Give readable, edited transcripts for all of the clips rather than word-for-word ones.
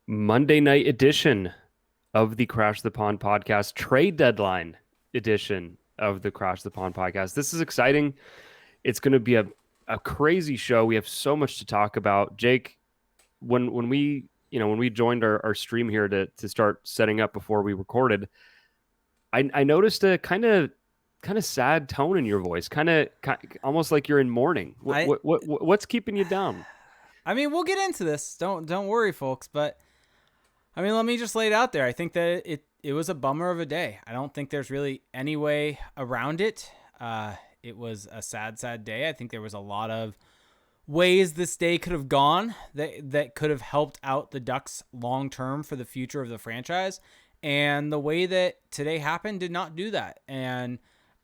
Monday night edition of the Crash the Pond podcast, trade deadline edition of the Crash the Pond podcast. This is exciting. It's going to be a crazy show. We have so much to talk about. Jake, when we when we joined our stream here to start setting up before we recorded, I noticed a kind of sad tone in your voice, kind of almost like you're in mourning. I What's keeping you down? I mean, we'll get into this. Don't worry, folks, but I mean, let me just lay it out there. I think that it was a bummer of a day. I don't think there's really any way around it. It was a sad day. I think there was a lot of ways this day could have gone that could have helped out the Ducks long term for the future of the franchise. And the way that today happened did not do that. And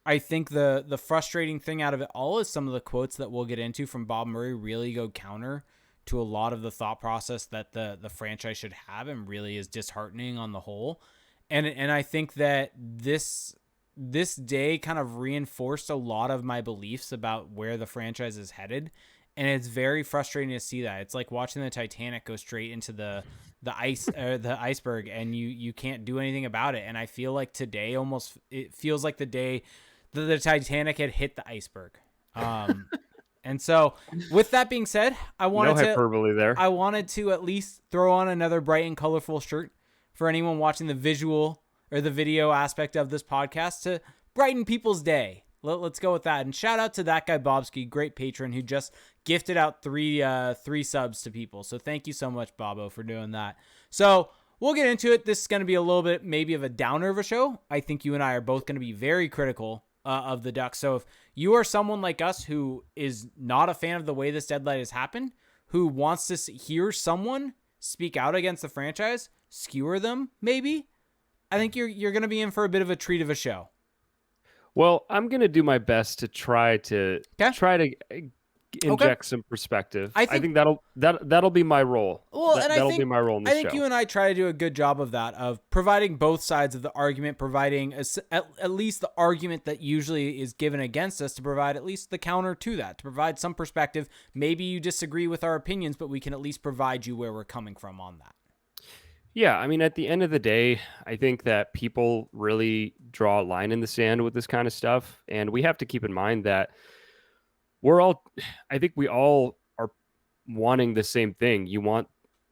I think the frustrating thing out of it all is some of the quotes that we'll get into from Bob Murray really go counter to a lot of the thought process that the franchise should have, and really is disheartening on the whole. And I think that this day kind of reinforced a lot of my beliefs about where the franchise is headed. And it's very frustrating to see that. It's like watching the Titanic go straight into the iceberg, and you can't do anything about it. And I feel like today it feels like the day that the Titanic had hit the iceberg. And so, with that being said, No hyperbole there. I wanted to at least throw on another bright and colorful shirt for anyone watching the visual or the video aspect of this podcast to brighten people's day. Let's go with that. And shout out to that guy Bobski, great patron, who just gifted out three subs to people. So thank you so much, Bobo, for doing that. So we'll get into it. This is going to be a little bit maybe of a downer of a show. I think you and I are both going to be very critical of the Ducks. So if you are someone like us who is not a fan of the way this deadline has happened, who wants to hear someone speak out against the franchise, skewer them maybe, I think you're going to be in for a bit of a treat of a show. Well, I'm going to do my best to try to inject some perspective. I think that'll be my role. Well, That'll be my role in this show. I think you and I try to do a good job of that, of providing both sides of the argument, providing at least the argument that usually is given against us, to provide at least the counter to that, to provide some perspective. Maybe you disagree with our opinions, but we can at least provide you where we're coming from on that. Yeah, I mean, at the end of the day, I think that people really draw a line in the sand with this kind of stuff. And we have to keep in mind that I think we all are wanting the same thing. You want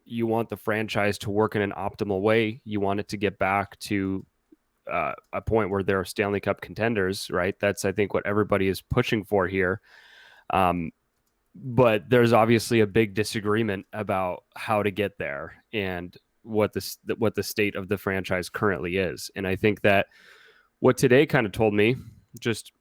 the franchise to work in an optimal way. You want it to get back to a point where they're Stanley Cup contenders, right? That's, I think, what everybody is pushing for here. But there's obviously a big disagreement about how to get there and what the state of the franchise currently is. And I think that what today kind of told me, just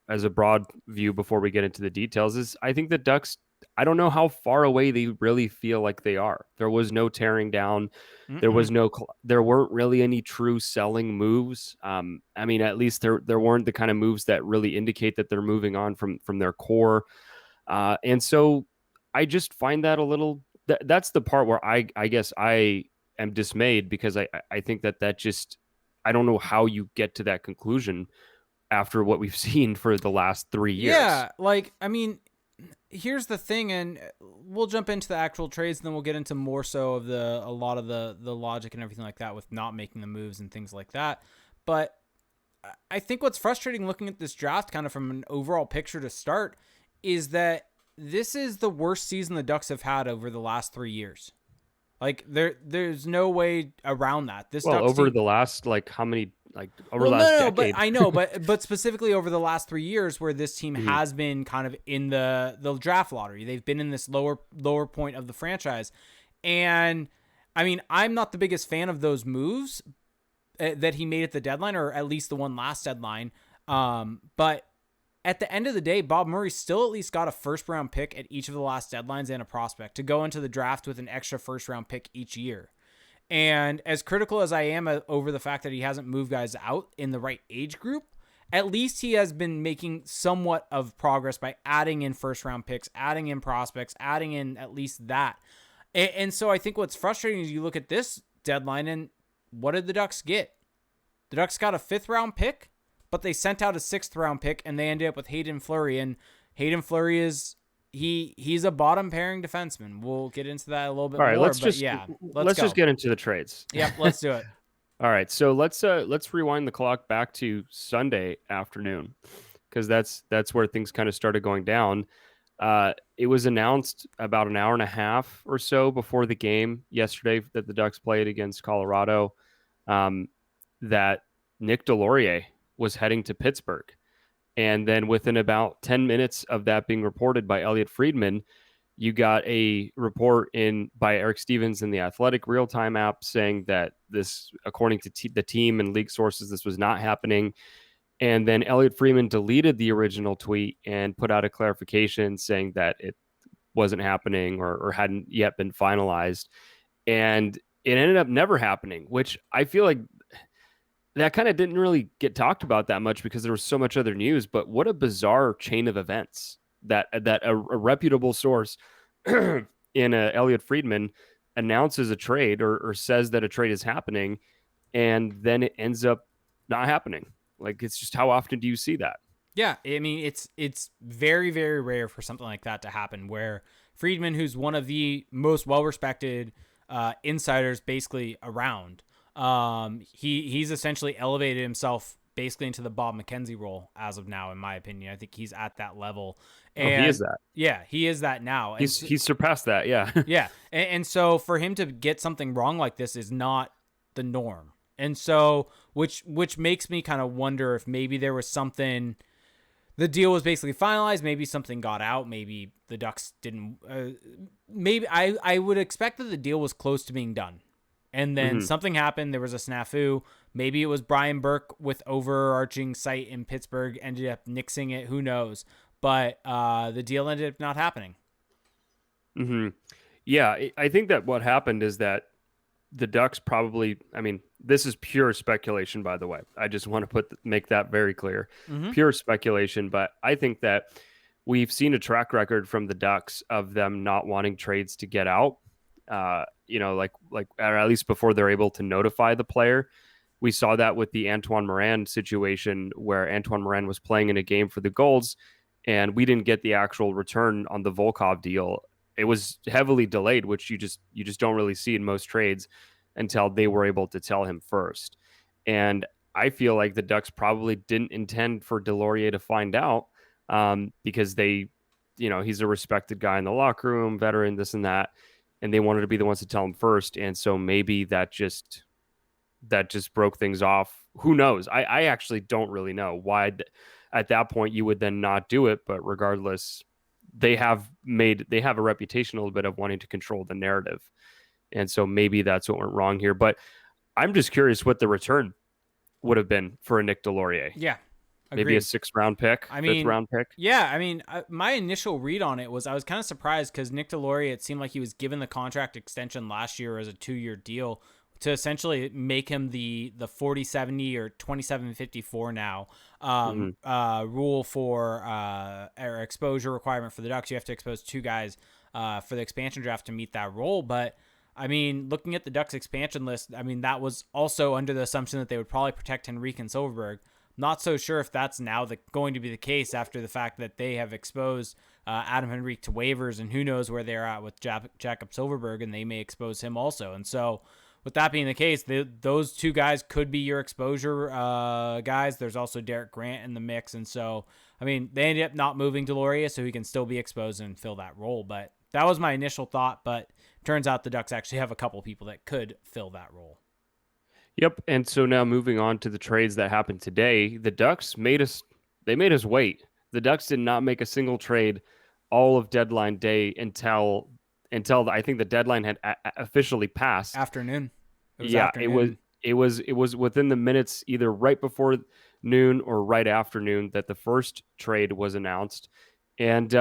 as a broad view before we get into the details, is I think the Ducks, I don't know how far away they really feel like they are. There was no tearing down. There weren't really any true selling moves. I mean, at least there weren't the kind of moves that really indicate that they're moving on from their core. And so I just find that a little, that's the part where I guess I am dismayed, because I think that just, I don't know how you get to that conclusion after what we've seen for the last 3 years. Yeah, like, I mean, here's the thing, and we'll jump into the actual trades, and then we'll get into more so of a lot of the logic and everything like that with not making the moves and things like that. But I think what's frustrating looking at this draft kind of from an overall picture to start is that this is the worst season the Ducks have had over the last 3 years. Like, there's no way around that. The last, like, how many, like, over the last decade? But I know, but specifically over the last 3 years, where this team has been kind of in the draft lottery. They've been in this lower point of the franchise. And I mean, I'm not the biggest fan of those moves that he made at the deadline, or at least the one last deadline. But at the end of the day, Bob Murray still at least got a first-round pick at each of the last deadlines and a prospect to go into the draft with an extra first-round pick each year. And as critical as I am over the fact that he hasn't moved guys out in the right age group, at least he has been making somewhat of progress by adding in first-round picks, adding in prospects, adding in at least that. And so I think what's frustrating is you look at this deadline, and what did the Ducks get? The Ducks got a fifth-round pick, but they sent out a sixth-round pick, and they ended up with Hayden Fleury. And Hayden Fleury is he's a bottom pairing defenseman. We'll get into that a little bit All right, more, but yeah, let's just go. get into the trades. Yep, let's do it. All right, so let's rewind the clock back to Sunday afternoon, because that's where things kind of started going down. It was announced about an hour and a half or so before the game yesterday that the Ducks played against Colorado, that Nick Deslauriers was heading to Pittsburgh. And then within about 10 minutes of that being reported by Elliot Friedman, you got a report in by Eric Stevens in the Athletic real-time app saying that this, according to the team and league sources, this was not happening. And then Elliot Friedman deleted the original tweet and put out a clarification saying that it wasn't happening or hadn't yet been finalized. And it ended up never happening, which I feel like that kind of didn't really get talked about that much because there was so much other news. But what a bizarre chain of events that a reputable source in Elliot Friedman announces a trade or says that a trade is happening, and then it ends up not happening. Like, it's just, how often do you see that? Yeah, I mean, it's very, very rare for something like that to happen, where Friedman, who's one of the most well-respected insiders basically around, he's essentially elevated himself basically into the Bob McKenzie role as of now, in my opinion. I think he's at that level. And he is that. Yeah, he is that now. He's surpassed that, yeah. Yeah, and so for him to get something wrong like this is not the norm. And so, which makes me kind of wonder if maybe there was something, the deal was basically finalized, maybe something got out, maybe the Ducks didn't, maybe I would expect that the deal was close to being done. And then something happened, there was a snafu, maybe it was Brian Burke with overarching sight in Pittsburgh, ended up nixing it, who knows. But the deal ended up not happening. Yeah, I think that what happened is that the Ducks probably, I mean, this is pure speculation, by the way. I just want to make that very clear. Pure speculation, but I think that we've seen a track record from the Ducks of them not wanting trades to get out. Like or at least before they're able to notify the player. We saw that with the Antoine Morin situation, where Antoine Morin was playing in a game for the Golds, and we didn't get the actual return on the Volkov deal. It was heavily delayed, which you just don't really see in most trades until they were able to tell him first. And I feel like the Ducks probably didn't intend for Deslauriers to find out, because they, he's a respected guy in the locker room, veteran, this and that, and they wanted to be the ones to tell him first. And so maybe that just broke things off. Who knows? I actually don't really know why at that point you would then not do it. But regardless, they have a reputation a little bit of wanting to control the narrative. And so maybe that's what went wrong here. But I'm just curious what the return would have been for a Nick Deslauriers. Yeah. Agreed. Maybe a 6th round pick, 5th round pick. Yeah, I mean, my initial read on it was I was kind of surprised because Nick Deslauriers, it seemed like he was given the contract extension last year as a 2-year deal to essentially make him the 40-70 or 27-54 now rule for or exposure requirement for the Ducks. You have to expose 2 guys for the expansion draft to meet that role. But I mean, looking at the Ducks expansion list, I mean, that was also under the assumption that they would probably protect Henrique and Silverberg. Not so sure if that's now going to be the case after the fact that they have exposed Adam Henrique to waivers, and who knows where they're at with Jakob Silverberg, and they may expose him also. And so with that being the case, those 2 guys could be your exposure guys. There's also Derek Grant in the mix. And so, I mean, they ended up not moving Deslauriers so he can still be exposed and fill that role. But that was my initial thought. But turns out the Ducks actually have a couple people that could fill that role. Yep. And so now moving on to the trades that happened today, the Ducks made us wait. The Ducks did not make a single trade all of deadline day until I think the deadline had officially passed. Afternoon. It was within the minutes, either right before noon or right after noon, that the first trade was announced. And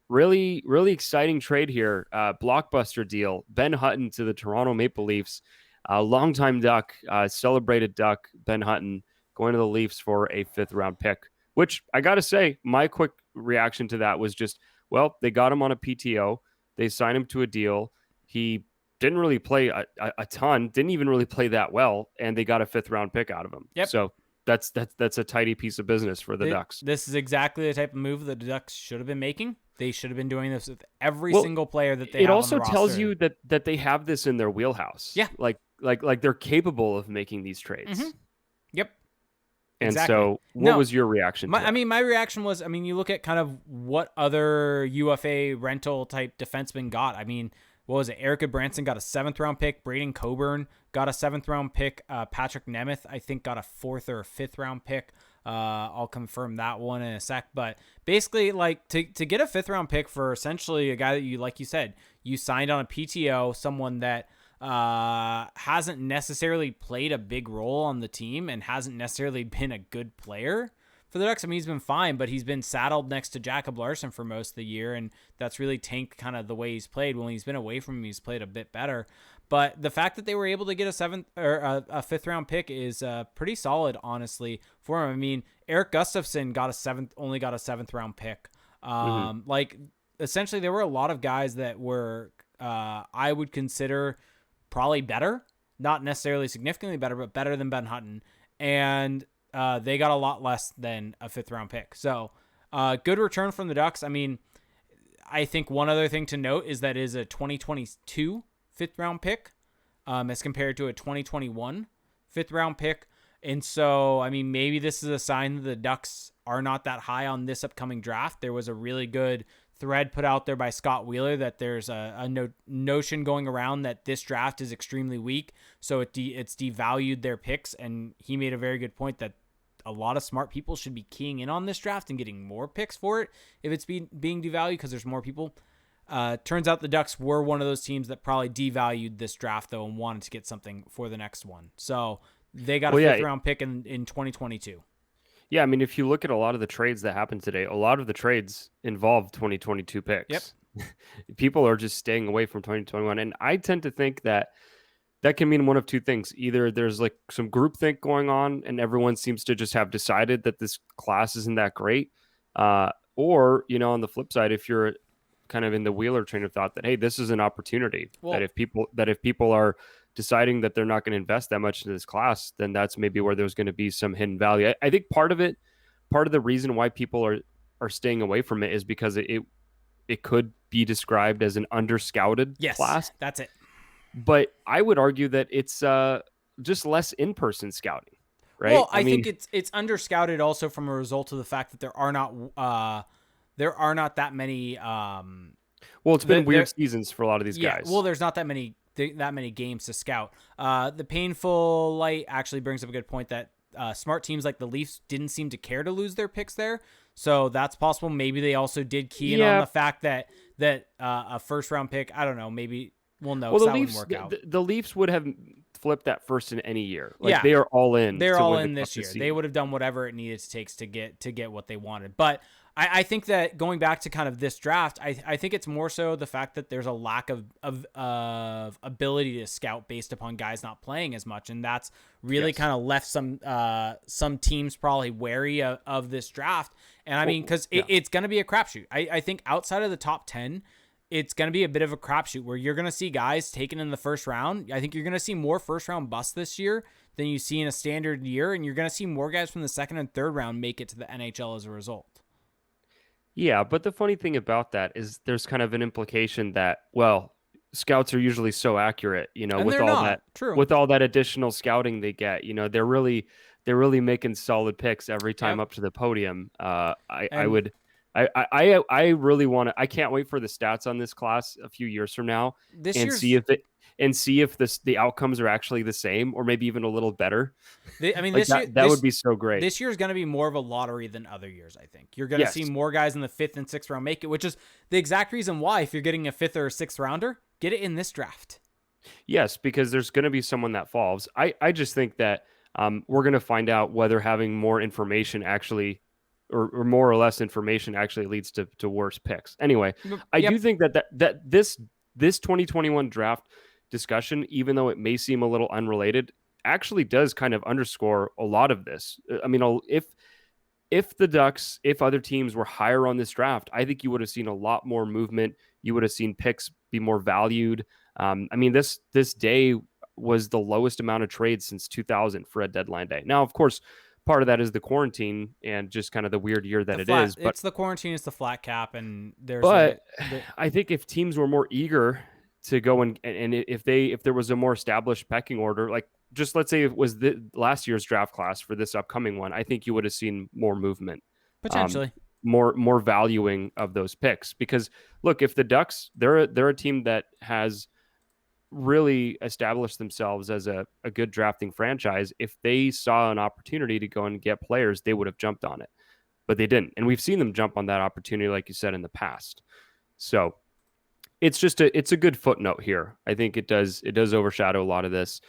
really, really exciting trade here. Blockbuster deal. Ben Hutton to the Toronto Maple Leafs. Longtime Duck, celebrated Duck, Ben Hutton, going to the Leafs for a 5th round pick, which I got to say, my quick reaction to that was just, well, they got him on a PTO. They signed him to a deal. He didn't really play a ton, didn't even really play that well, and they got a 5th round pick out of him. Yep. So that's a tidy piece of business for the Ducks. This is exactly the type of move that the Ducks should have been making. they should have been doing this with every Well, single player that they it have on the also tells roster. you that they have this in their wheelhouse. Yeah. Like they're capable of making these trades. Mm-hmm. Yep. And Exactly. so what was your reaction to it? I mean, my reaction was, I mean, you look at kind of what other UFA rental type defensemen got. I mean, what was it? Erica Branson got a 7th round pick. Braden Coburn got a 7th round pick. Patrick Nemeth, I think, got a 4th or 5th round pick. I'll confirm that one in a sec. But basically, like, to get a 5th round pick for essentially a guy that you, like you said, you signed on a PTO, someone that hasn't necessarily played a big role on the team and hasn't necessarily been a good player for the Ducks. I mean, he's been fine, but he's been saddled next to Jacob Larson for most of the year, and that's really tanked kind of the way he's played. When he's been away from him, he's played a bit better. But the fact that they were able to get a 7th or a 5th round pick is pretty solid, honestly, for him. I mean, Eric Gustafson only got a 7th round pick. Like, essentially, there were a lot of guys that were I would consider probably better, not necessarily significantly better, but better than Ben Hutton. And they got a lot less than a 5th round pick. So good return from the Ducks. I mean, I think one other thing to note is that is a 2022 5th round pick as compared to a 2021 5th round pick. And so, I mean, maybe this is a sign that the Ducks are not that high on this upcoming draft. There was a really good thread put out there by Scott Wheeler that there's a notion going around that this draft is extremely weak, so it's devalued their picks, and he made a very good point that a lot of smart people should be keying in on this draft and getting more picks for it if it's being devalued because there's more people. Turns out the Ducks were one of those teams that probably devalued this draft, though, and wanted to get something for the next one. So they got a 5th round pick in 2022. Yeah, I mean, if you look at a lot of the trades that happened today, a lot of the trades involve 2022 picks. Yep. People are just staying away from 2021. And I tend to think that can mean one of two things. Either there's like some groupthink going on and everyone seems to just have decided that this class isn't that great. Or, you know, on the flip side, if you're kind of in the Wheeler train of thought that, hey, this is an opportunity, that if people are deciding that they're not going to invest that much in this class, then that's maybe where there's going to be some hidden value. I think part of the reason why people are staying away from it is because it could be described as an under-scouted class. That's it. But I would argue that it's just less in-person scouting, right? Well, I think it's under-scouted also from a result of the fact that there are not that many. Well, it's been weird seasons for a lot of these guys. Well, there's not that many games to scout. The painful light actually brings up a good point that smart teams like the Leafs didn't seem to care to lose their picks there. So that's possible. Maybe they also did key in on the fact that a 1st round pick, I don't know, maybe we'll know. Well, the Leafs, wouldn't work out. The Leafs would have flipped that first in any year. Like they are all in. They're all in this year. They would have done whatever it needed to take to get what they wanted. But I think that going back to kind of this draft, I think it's more so the fact that there's a lack of ability to scout based upon guys not playing as much, and that's really kind of left some teams probably wary of this draft. And I mean, because it's going to be a crapshoot. I think outside of the top 10, it's going to be a bit of a crapshoot where you're going to see guys taken in the 1st round. I think you're going to see more 1st round busts this year than you see in a standard year, and you're going to see more guys from the 2nd and 3rd round make it to the NHL as a result. Yeah, but the funny thing about that is there's kind of an implication that, well, scouts are usually so accurate, you know, and with all that additional scouting they get, you know, they're really making solid picks every time up to the podium. I really want to. I can't wait for the stats on this class a few years from now and see if the outcomes are actually the same or maybe even a little better. That would be so great. This year is going to be more of a lottery than other years. I think you're going to see more guys in the 5th and 6th round make it, which is the exact reason why if you're getting a 5th or a 6th rounder, get it in this draft. Yes, because there's going to be someone that falls. I just think that we're going to find out whether having more information actually. Or more or less information actually leads to worse picks. Anyway, I do think that this 2021 draft discussion, even though it may seem a little unrelated, actually does kind of underscore a lot of this. I mean, if the Ducks, if other teams were higher on this draft, I think you would have seen a lot more movement. You would have seen picks be more valued. I mean, this day was the lowest amount of trades since 2000 for a deadline day. Now, of course, part of that is the quarantine and just kind of the weird year that it is. But It's the quarantine, it's the flat cap, and but I think if teams were more eager to go and if there was a more established pecking order, like just let's say it was the last year's draft class for this upcoming one, I think you would have seen more movement, um, potentially. more valuing of those picks. Because look, if the Ducks, they're a team that has really established themselves as a good drafting franchise. If they saw an opportunity to go and get players, they would have jumped on it, but they didn't. And we've seen them jump on that opportunity, like you said, in the past. So it's a good footnote here. I think it does overshadow a lot of this.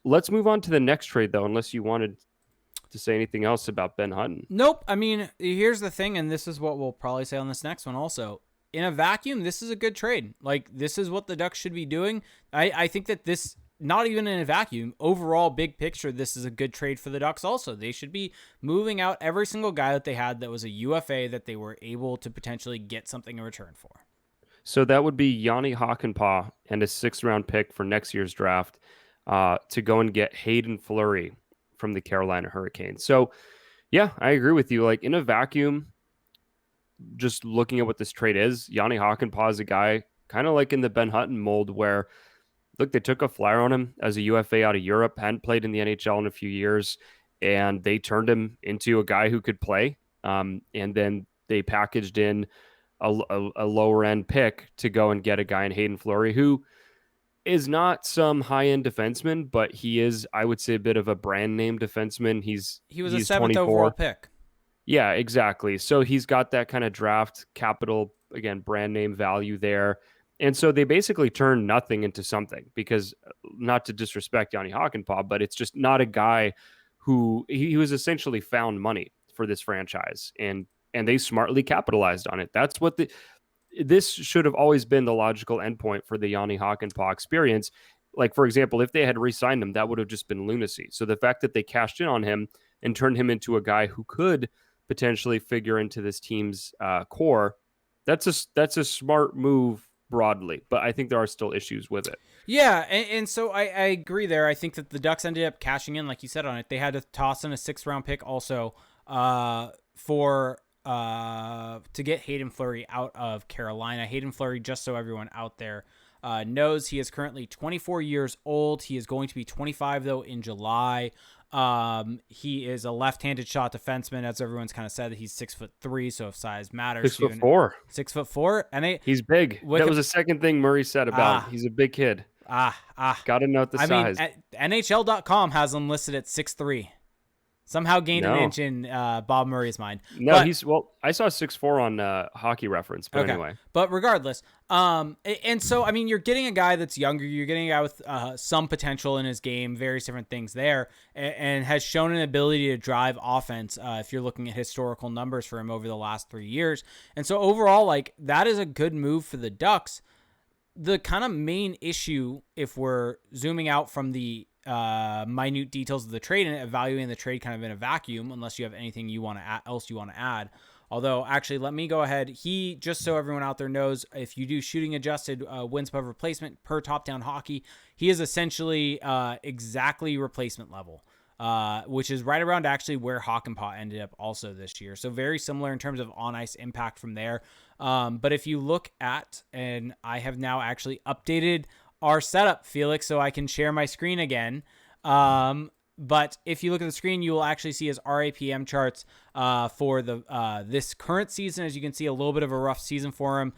Let's move on to the next trade, though, unless you wanted to say anything else about Ben Hutton. Nope. I mean, here's the thing, and this is what we'll probably say on this next one also. In a vacuum, this is a good trade. Like, this is what the Ducks should be doing. I think that this, not even in a vacuum, overall big picture, this is a good trade for the Ducks also. They should be moving out every single guy that they had that was a UFA that they were able to potentially get something in return for. So that would be Yanni Hakanpää and a 6th-round pick for next year's draft to go and get Hayden Fleury from the Carolina Hurricanes. So, yeah, I agree with you. Like, in a vacuum, just looking at what this trade is, Yanni Hakanpää is a guy kind of like in the Ben Hutton mold where, look, they took a flyer on him as a UFA out of Europe, hadn't played in the NHL in a few years, and they turned him into a guy who could play. And then they packaged in a lower end pick to go and get a guy in Hayden Flurry, who is not some high end defenseman, but he is, I would say, a bit of a brand name defenseman. He was a 7th 24. overall pick. Yeah, exactly. So he's got that kind of draft capital, again, brand name value there. And so they basically turned nothing into something because, not to disrespect Yanni Hakanpää, but it's just not a guy who he was essentially found money for this franchise. And they smartly capitalized on it. That's what this should have always been the logical endpoint for the Yanni Hakanpää experience. Like, for example, if they had re-signed him, that would have just been lunacy. So the fact that they cashed in on him and turned him into a guy who could potentially figure into this team's core, that's a smart move broadly, but I think there are still issues with it. Yeah, and so I agree there. I think that the Ducks ended up cashing in, like you said, on it. They had to toss in a 6th-round pick also to get Hayden Fleury out of Carolina. Hayden Fleury, just so everyone out there knows, he is currently 24 years old. He is going to be 25 though in July. He is a left-handed shot defenseman, as everyone's kind of said. He's 6'3", so if size matters. 6'4". 6'4", and he's big. That was the second thing Murray said about him. He's a big kid. Got to note the size. Mean, NHL.com has him listed at 6'3". Somehow gained an inch in Bob Murray's mind. No, I saw 6'4" on Hockey Reference, but okay. Anyway. But regardless, and so, I mean, you're getting a guy that's younger. You're getting a guy with some potential in his game, various different things there, and has shown an ability to drive offense if you're looking at historical numbers for him over the last 3 years. And so overall, like, that is a good move for the Ducks. The kind of main issue, if we're zooming out from the minute details of the trade and evaluating the trade kind of in a vacuum, unless you have anything you want to add. Although, actually, let me go ahead. He, just so everyone out there knows, if you do shooting adjusted wins above replacement per Top Down Hockey, he is essentially exactly replacement level, which is right around actually where Hakanpää ended up also this year. So very similar in terms of on-ice impact from there. But if you look at, and I have now actually updated our setup, Felix, so I can share my screen again. But if you look at the screen, you will actually see his RAPM charts for the this current season. As you can see, a little bit of a rough season for him.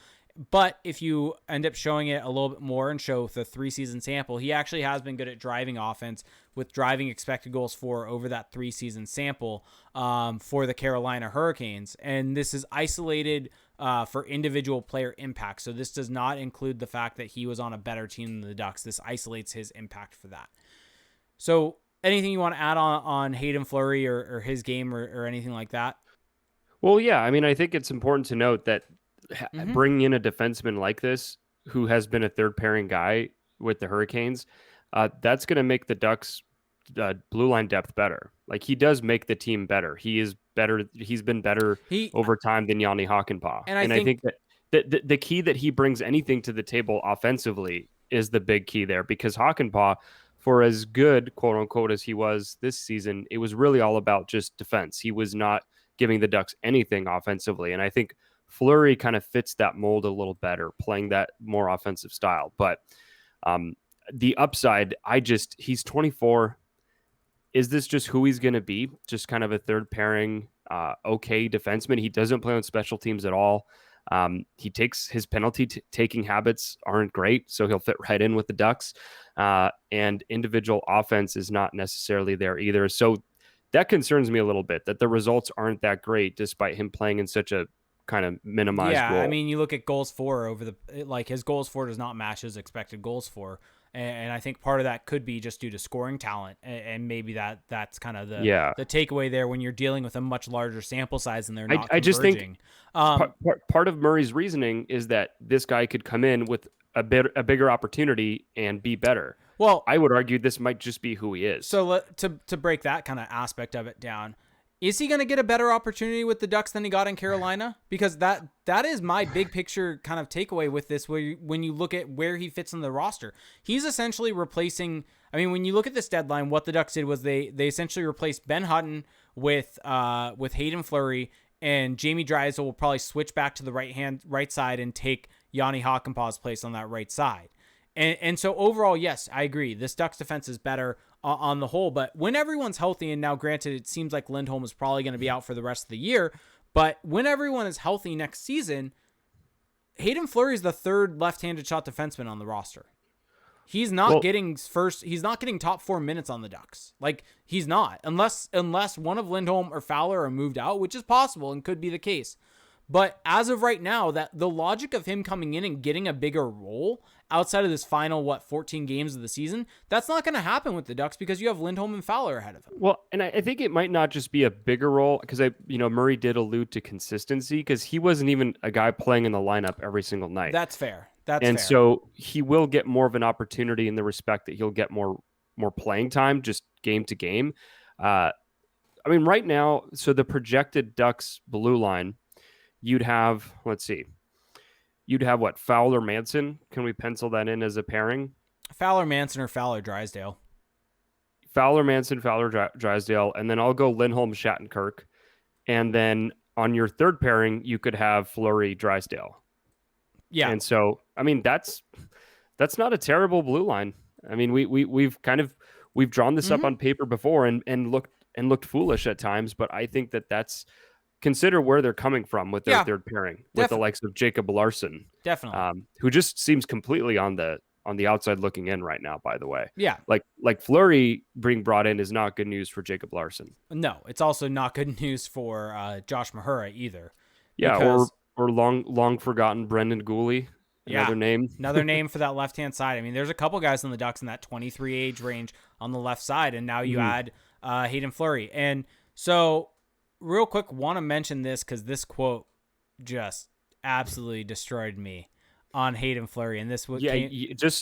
But if you end up showing it a little bit more and show the 3-season sample, he actually has been good at driving offense with driving expected goals for over that 3-season sample for the Carolina Hurricanes. And this is isolated for individual player impact. So this does not include the fact that he was on a better team than the Ducks. This isolates his impact for that. So anything you want to add on Hayden Fleury or his game or anything like that? Well, yeah. I mean, I think it's important to note that bringing in a defenseman like this, who has been a third pairing guy with the Hurricanes, that's going to make the Ducks blue line depth better. Like, he does make the team better. He is better. He's been better over time than Yanni Hakanpää. And I think that the key that he brings anything to the table offensively is the big key there, because Hakanpää, for as good, quote unquote, as he was this season, it was really all about just defense. He was not giving the Ducks anything offensively. And I think Fleury kind of fits that mold a little better, playing that more offensive style. But the upside, he's 24. Is this just who he's going to be? Just kind of a third pairing, okay defenseman. He doesn't play on special teams at all. He takes his penalty taking habits aren't great, so he'll fit right in with the Ducks. And individual offense is not necessarily there either. So that concerns me a little bit, that the results aren't that great despite him playing in such a kind of minimized role. I mean, you look at goals for his goals for does not match his expected goals for. And I think part of that could be just due to scoring talent. And maybe that's kind of the takeaway there when you're dealing with a much larger sample size and they're not converging. I just think part of Murray's reasoning is that this guy could come in with a bigger opportunity and be better. Well, I would argue this might just be who he is. So to break that kind of aspect of it down, is he going to get a better opportunity with the Ducks than he got in Carolina? Because that is my big picture kind of takeaway with this. When you look at where he fits in the roster, he's essentially replacing. I mean, when you look at this deadline, what the Ducks did was they essentially replaced Ben Hutton with Hayden Flurry, and Jamie Drysdale will probably switch back to the right side and take Yanni Hakanpää's place on that right side. And so overall, yes, I agree. This Ducks defense is better on the whole, but when everyone's healthy, and now granted, it seems like Lindholm is probably going to be out for the rest of the year, but when everyone is healthy next season, Hayden Fleury is the third left-handed shot defenseman on the roster. He's not getting top 4 minutes on the Ducks. Like, he's not, unless one of Lindholm or Fowler are moved out, which is possible and could be the case. But as of right now, that the logic of him coming in and getting a bigger role outside of this final, 14 games of the season, that's not going to happen with the Ducks because you have Lindholm and Fowler ahead of him. Well, and I think it might not just be a bigger role because Murray did allude to consistency because he wasn't even a guy playing in the lineup every single night. That's fair. So he will get more of an opportunity in the respect that he'll get more playing time just game to game. I mean, right now, so the projected Ducks blue line, you'd have what, Fowler Manson? Can we pencil that in as a pairing? Fowler Manson or Fowler Drysdale? Fowler Manson, Fowler Drysdale, and then I'll go Lindholm Shattenkirk. And then on your third pairing, you could have Fleury Drysdale. Yeah. And so, I mean, that's not a terrible blue line. I mean, we've drawn this up on paper before and looked foolish at times, but I think that's consider where they're coming from with their third pairing with the likes of Jacob Larson, definitely, who just seems completely on the outside looking in right now. By the way, like Fleury being brought in is not good news for Jacob Larson. No, it's also not good news for Josh Mahura either. Yeah, or long forgotten Brendan Gooley. Another name for that left hand side. I mean, there's a couple guys on the Ducks in that 23 age range on the left side, and now you add Hayden Fleury. And so, real quick, want to mention this because this quote just absolutely destroyed me on Hayden Fleury. And this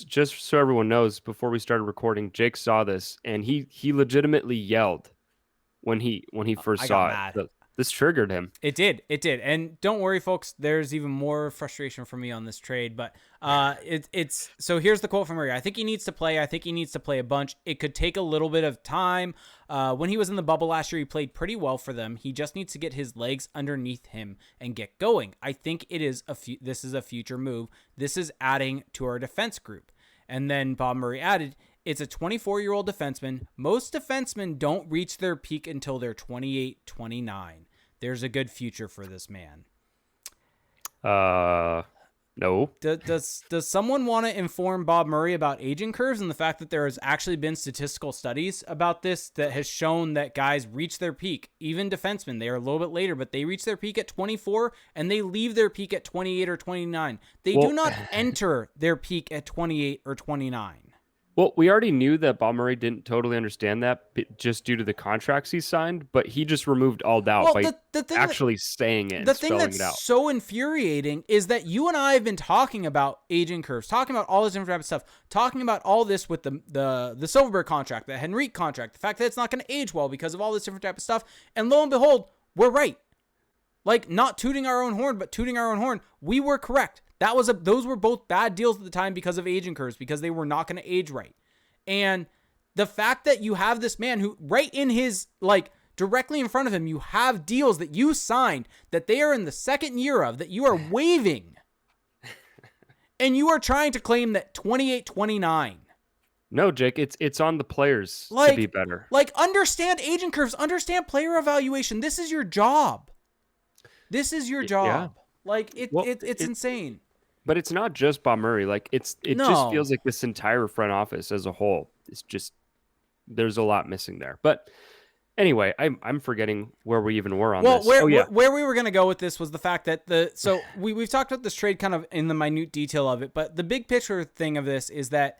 just so everyone knows, before we started recording, Jake saw this and he legitimately yelled when he first saw it. This triggered him. It did. And don't worry, folks, there's even more frustration for me on this trade. But it's so here's the quote from Murray. I think he needs to play. I think he needs to play a bunch. It could take a little bit of time. When he was in the bubble last year, he played pretty well for them. He just needs to get his legs underneath him and get going. I think this is a future move. This is adding to our defense group. And then Bob Murray added, it's a 24-year-old defenseman. Most defensemen don't reach their peak until they're 28, 29. There's a good future for this man. No. Does someone want to inform Bob Murray about aging curves and the fact that there has actually been statistical studies about this that has shown that guys reach their peak, even defensemen, they are a little bit later, but they reach their peak at 24 and they leave their peak at 28 or 29. They do not enter their peak at 28 or 29. Well, we already knew that Bob Murray didn't totally understand that just due to the contracts he signed, but he just removed all doubt by actually saying it. The thing that's so infuriating is that you and I have been talking about aging curves, talking about all this different type of stuff, talking about all this with the Silverberg contract, the Henrique contract, the fact that it's not going to age well because of all this different type of stuff. And lo and behold, we're right. Like, not tooting our own horn, but tooting our own horn. We were correct. Those were both bad deals at the time because of aging curves, because they were not going to age right. And The fact that you have this man who right in his, like, directly in front of him, you have deals that you signed that they are in the second year of, that you are waiving. And you are trying to claim that 28-29. No, Jake, it's on the players to be better. Like, understand agent curves, understand player evaluation. This is your job. This is your job. Yeah. Like, it's insane. But it's not just Bob Murray. Like, just feels like this entire front office as a whole is just, there's a lot missing there. But anyway, I'm forgetting where we even were on this. Where we were going to go with this was the fact that we've talked about this trade kind of in the minute detail of it, but the big picture thing of this is that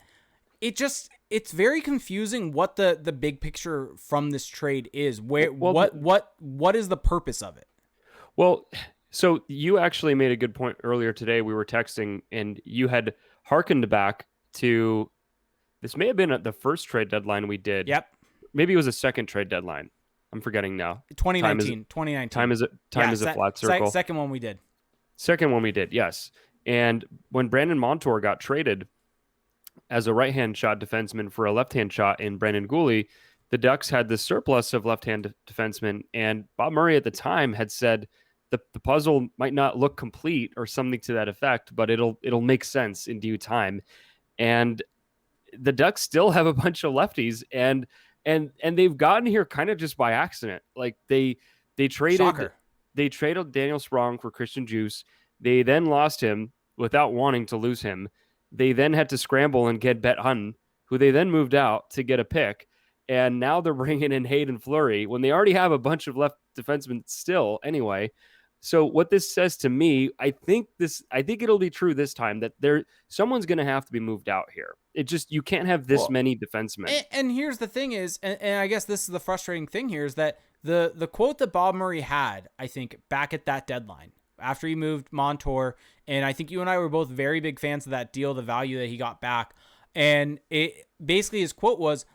it's very confusing what the big picture from this trade is. What is the purpose of it? Well, so you actually made a good point earlier today. We were texting and you had hearkened back to, this may have been at the first trade deadline we did. Yep. Maybe it was a second trade deadline. I'm forgetting now. 2019. Time is a flat circle. Second one we did. Yes. And when Brandon Montour got traded as a right-hand shot defenseman for a left-hand shot in Brandon Gooley, the Ducks had this surplus of left-hand defensemen, and Bob Murray at the time had said the puzzle might not look complete or something to that effect, but it'll make sense in due time. And the Ducks still have a bunch of lefties, and they've gotten here kind of just by accident. Like they traded Daniel Sprong for Christian Juice. They then lost him without wanting to lose him. They then had to scramble and get Bet Hutton, who they then moved out to get a pick. And now they're bringing in Hayden Fleury when they already have a bunch of left defensemen still anyway. So what this says to me, I think it'll be true this time that someone's going to have to be moved out here. It just, you can't have this many defensemen. And here's the thing is, and I guess this is the frustrating thing here, is that the quote that Bob Murray had, I think, back at that deadline, after he moved Montour, and I think you and I were both very big fans of that deal, the value that he got back. And it basically, his quote was,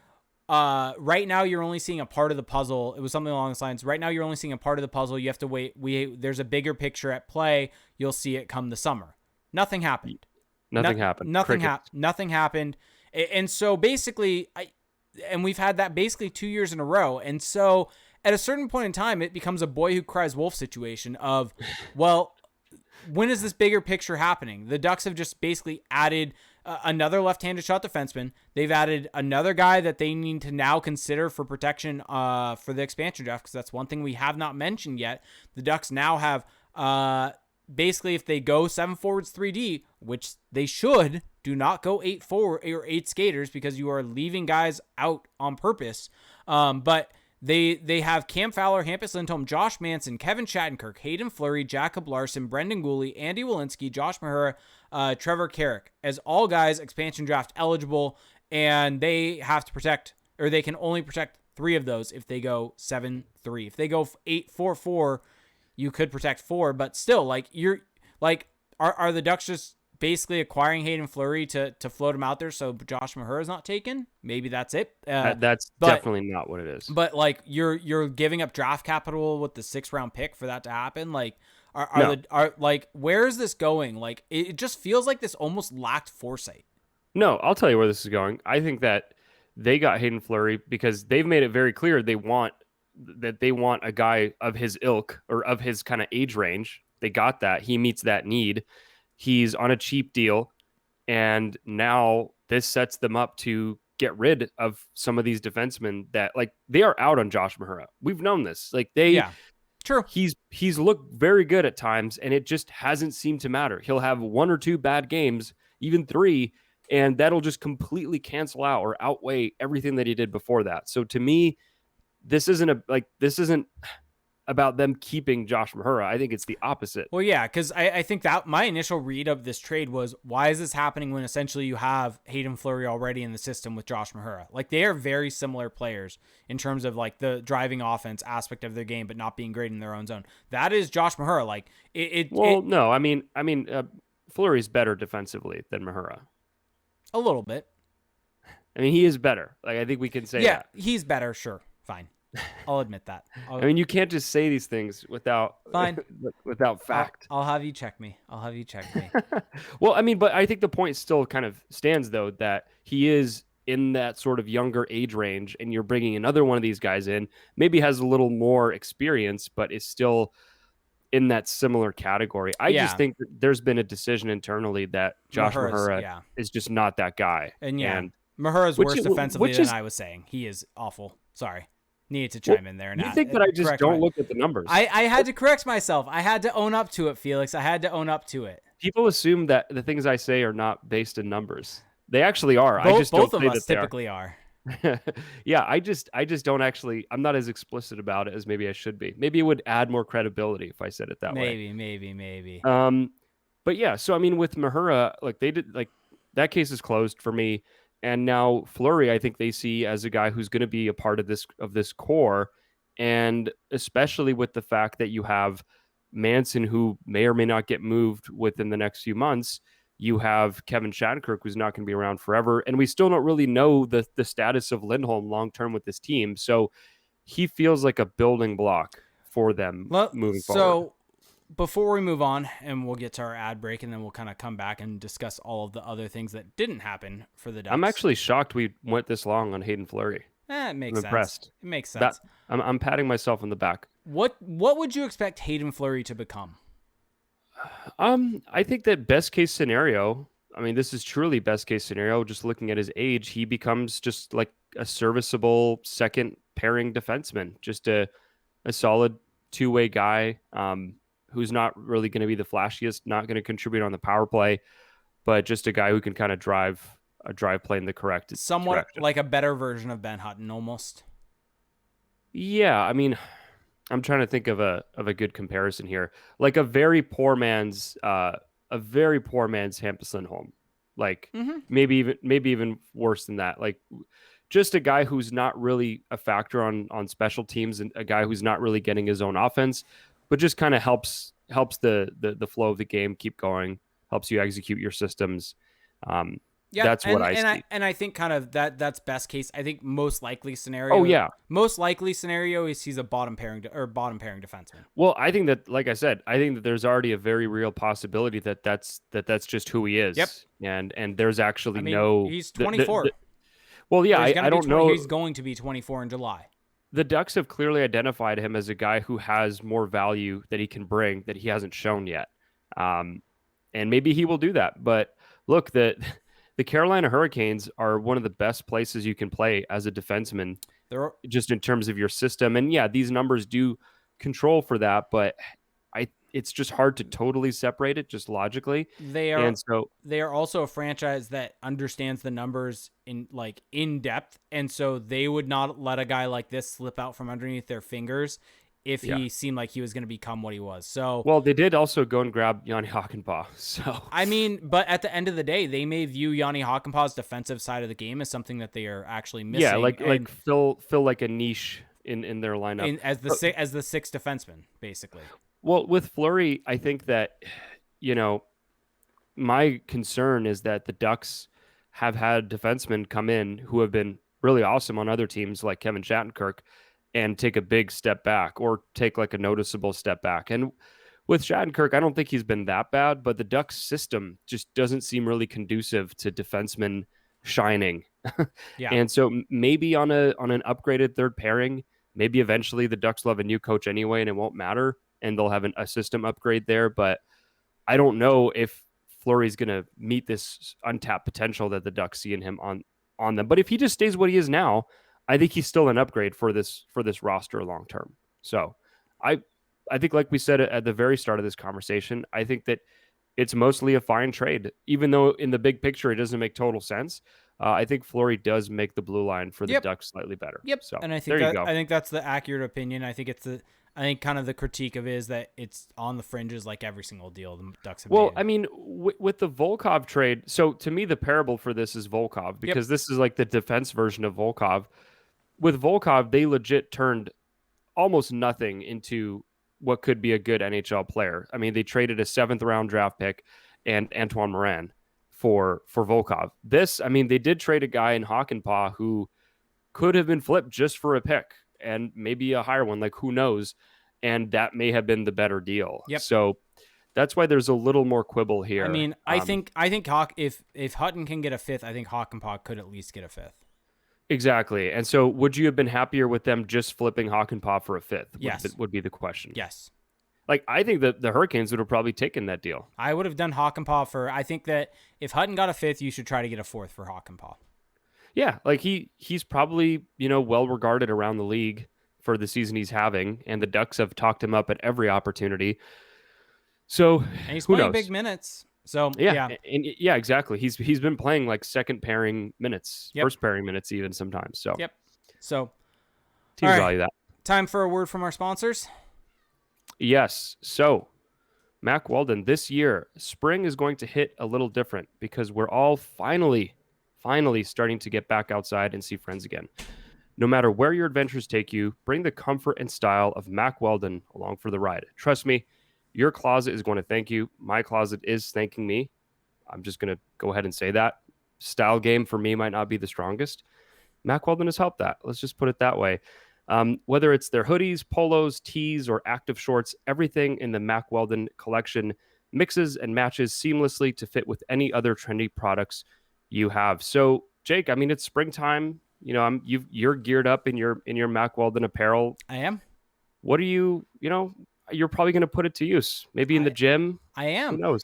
right now you're only seeing a part of the puzzle. It was something along the lines, right now you're only seeing a part of the puzzle. You have to wait. There's a bigger picture at play. You'll see it come the summer. Nothing happened. Nothing happened. And so basically, and we've had that basically 2 years in a row. And so at a certain point in time, it becomes a boy who cries wolf situation of, well, when is this bigger picture happening? The Ducks have just basically added another left-handed shot defenseman. They've added another guy that they need to now consider for protection for the expansion draft, because that's one thing we have not mentioned yet. The Ducks now have basically, if they go 7 forwards 3D, which they should, do not go 8 forward or 8 skaters, because you are leaving guys out on purpose. But they have Cam Fowler, Hampus Lindholm, Josh Manson, Kevin Shattenkirk, Hayden Flurry, Jacob Larson, Brendan Gooley, Andy Walensky, Josh Mahura, Trevor Carrick as all guys expansion draft eligible, and they have to protect, or they can only protect 3 of those if they go 7-3. If they go 8-4-4, you could protect 4, but still, like, you're like, are the Ducks just basically acquiring Hayden Fleury to float him out there so Josh Mahura is not taken? Maybe that's it. That's definitely not what it is. But like, you're giving up draft capital with the 6th round pick for that to happen. Like, are where is this going? Like, it just feels like this almost lacked foresight. No, I'll tell you where this is going. I think that they got Hayden Fleury because they've made it very clear they want a guy of his ilk or of his kind of age range. They got that. He meets that need. He's on a cheap deal, and now this sets them up to get rid of some of these defensemen that, like, they are out on Josh Mahura. We've known this. Like, true. He's looked very good at times, and it just hasn't seemed to matter. He'll have 1 or 2 bad games, even 3, and that'll just completely cancel out or outweigh everything that he did before that. So to me, this isn't about them keeping Josh Mahura. I think it's the opposite. Well, yeah, because I think that my initial read of this trade was, why is this happening when essentially you have Hayden Fleury already in the system with Josh Mahura? Like, they are very similar players in terms of like the driving offense aspect of their game, but not being great in their own zone. That is Josh Mahura. Like no, I mean, Fleury's better defensively than Mahura. A little bit. I mean, he is better. Like, I think we can say that. Yeah, he's better. Sure. Fine. I'll admit that. I mean, you can't just say these things without fact. I'll have you check me. Well, I mean, but I think the point still kind of stands, though, that he is in that sort of younger age range, and you're bringing another one of these guys in, maybe has a little more experience, but is still in that similar category. I just Yeah. think that there's been a decision internally that Josh Mahura's, Mahura yeah. is just not that guy. And yeah, And Mahura's worse defensively which than is, I was saying. He is awful. Sorry. Needed to well, chime in there and you think that I just correct don't look at the numbers. I had to correct myself. I had to own up to it, Felix. I had to own up to it. People assume that the things I say are not based in numbers. They actually are. Both, I just don't both of say us that they typically are. Yeah, I just don't actually. I'm not as explicit about it as maybe I should be. Maybe it would add more credibility if I said it that way. Maybe. But yeah. So I mean, with Mahura, like they did, like that case is closed for me. And now Flurry, I think they see as a guy who's going to be a part of this core, and especially with the fact that you have Manson, who may or may not get moved within the next few months. You have Kevin Shattenkirk, who's not going to be around forever. And we still don't really know the status of Lindholm long-term with this team. So he feels like a building block for them moving forward. So before we move on, and we'll get to our ad break, and then we'll kind of come back and discuss all of the other things that didn't happen for the Ducks. I'm actually shocked we went this long on Hayden Fleury. It makes sense. Impressed. It makes sense. I'm patting myself on the back. What would you expect Hayden Fleury to become? I think that best case scenario, I mean, this is truly best case scenario, just looking at his age, he becomes just like a serviceable second pairing defenseman, just a solid two-way guy who's not really going to be the flashiest, not going to contribute on the power play, but just a guy who can kind of drive play in the correct somewhat direction. Like a better version of Ben Hutton almost. Yeah, I mean, I'm trying to think of a good comparison here. Like a very poor man's Hampus Lindholm. Like maybe even worse than that. Like just a guy who's not really a factor on special teams, and a guy who's not really getting his own offense, but just kind of helps the flow of the game keep going, helps you execute your systems. Yeah, that's what I see. I think kind of that's best case. I think most likely scenario. Oh yeah, most likely scenario is he's a bottom pairing defenseman. Well, I think that, like I said, I think that there's already a very real possibility that's just who he is. Yep. And there's actually no. He's 24. Well, yeah, I don't know. He's going to be 24 in July. The Ducks have clearly identified him as a guy who has more value that he can bring that he hasn't shown yet. And maybe he will do that. But look, the Carolina Hurricanes are one of the best places you can play as a defenseman, just in terms of your system. And yeah, these numbers do control for that, but it's just hard to totally separate it just logically. They are also a franchise that understands the numbers in depth, and so they would not let a guy like this slip out from underneath their fingers if he seemed like he was going to become what he was. So, well, they did also go and grab Yanni Hakanpää. So, I mean, but at the end of the day, they may view Yanni Hakanpää's defensive side of the game as something that they are actually missing. Yeah, like fill like a niche in their lineup as the sixth defenseman, basically. Well, with Fleury, I think that, my concern is that the Ducks have had defensemen come in who have been really awesome on other teams like Kevin Shattenkirk and take a big step back or take like a noticeable step back. And with Shattenkirk, I don't think he's been that bad, but the Ducks system just doesn't seem really conducive to defensemen shining. Yeah. And so maybe on an upgraded third pairing, maybe eventually the Ducks will have a new coach anyway and it won't matter, and they'll have a system upgrade there. But I don't know if Fleury's going to meet this untapped potential that the Ducks see in him on them. But if he just stays what he is now, I think he's still an upgrade for this roster long term. So I think, like we said at the very start of this conversation, I think that it's mostly a fine trade, even though in the big picture it doesn't make total sense. I think Fleury does make the blue line for the Ducks slightly better. Yep. So and I think there you go. I think that's the accurate opinion. I think kind of the critique of it is that it's on the fringes, like every single deal the Ducks have made. I mean, with the Volkov trade, so to me the parable for this is Volkov, because this is like the defense version of Volkov. With Volkov, they legit turned almost nothing into what could be a good NHL player. I mean, they traded a 7th round draft pick and Antoine Morin for Volkov. They did trade a guy in Hakanpää who could have been flipped just for a pick and maybe a higher one, like who knows? And that may have been the better deal. Yep. So that's why there's a little more quibble here. I mean, I think if Hutton can get a 5th, I think Hakanpää could at least get a 5th. Exactly. And so would you have been happier with them just flipping Hakanpää for a fifth Yes. would be the question. Yes. Like, I think that the Hurricanes would have probably taken that deal. I would have done Hakanpää for, I think that if Hutton got a fifth, you should try to get a fourth for Hakanpää. Yeah, like he's probably, well regarded around the league for the season he's having, and the Ducks have talked him up at every opportunity. So And he's who playing knows? big minutes. So Yeah, and yeah, exactly. He's been playing like second pairing minutes, Yep. first pairing minutes even sometimes. So Yep. So teams all right. value that. Time for a word from our sponsors. Yes. So Mack Weldon, this year, spring is going to hit a little different because we're all finally starting to get back outside and see friends again. No matter where your adventures take you, bring the comfort and style of Mack Weldon along for the ride. Trust me, your closet is going to thank you. My closet is thanking me. I'm just going to go ahead and say that. Style game for me might not be the strongest. Mack Weldon has helped that. Let's just put it that way. Whether it's their hoodies, polos, tees, or active shorts, everything in the Mack Weldon collection mixes and matches seamlessly to fit with any other trendy products you have. So, Jake, I mean, it's springtime. You're geared up in your Mack Weldon apparel. I am. What are you're probably going to put it to use. Maybe in the gym. I am. Who knows?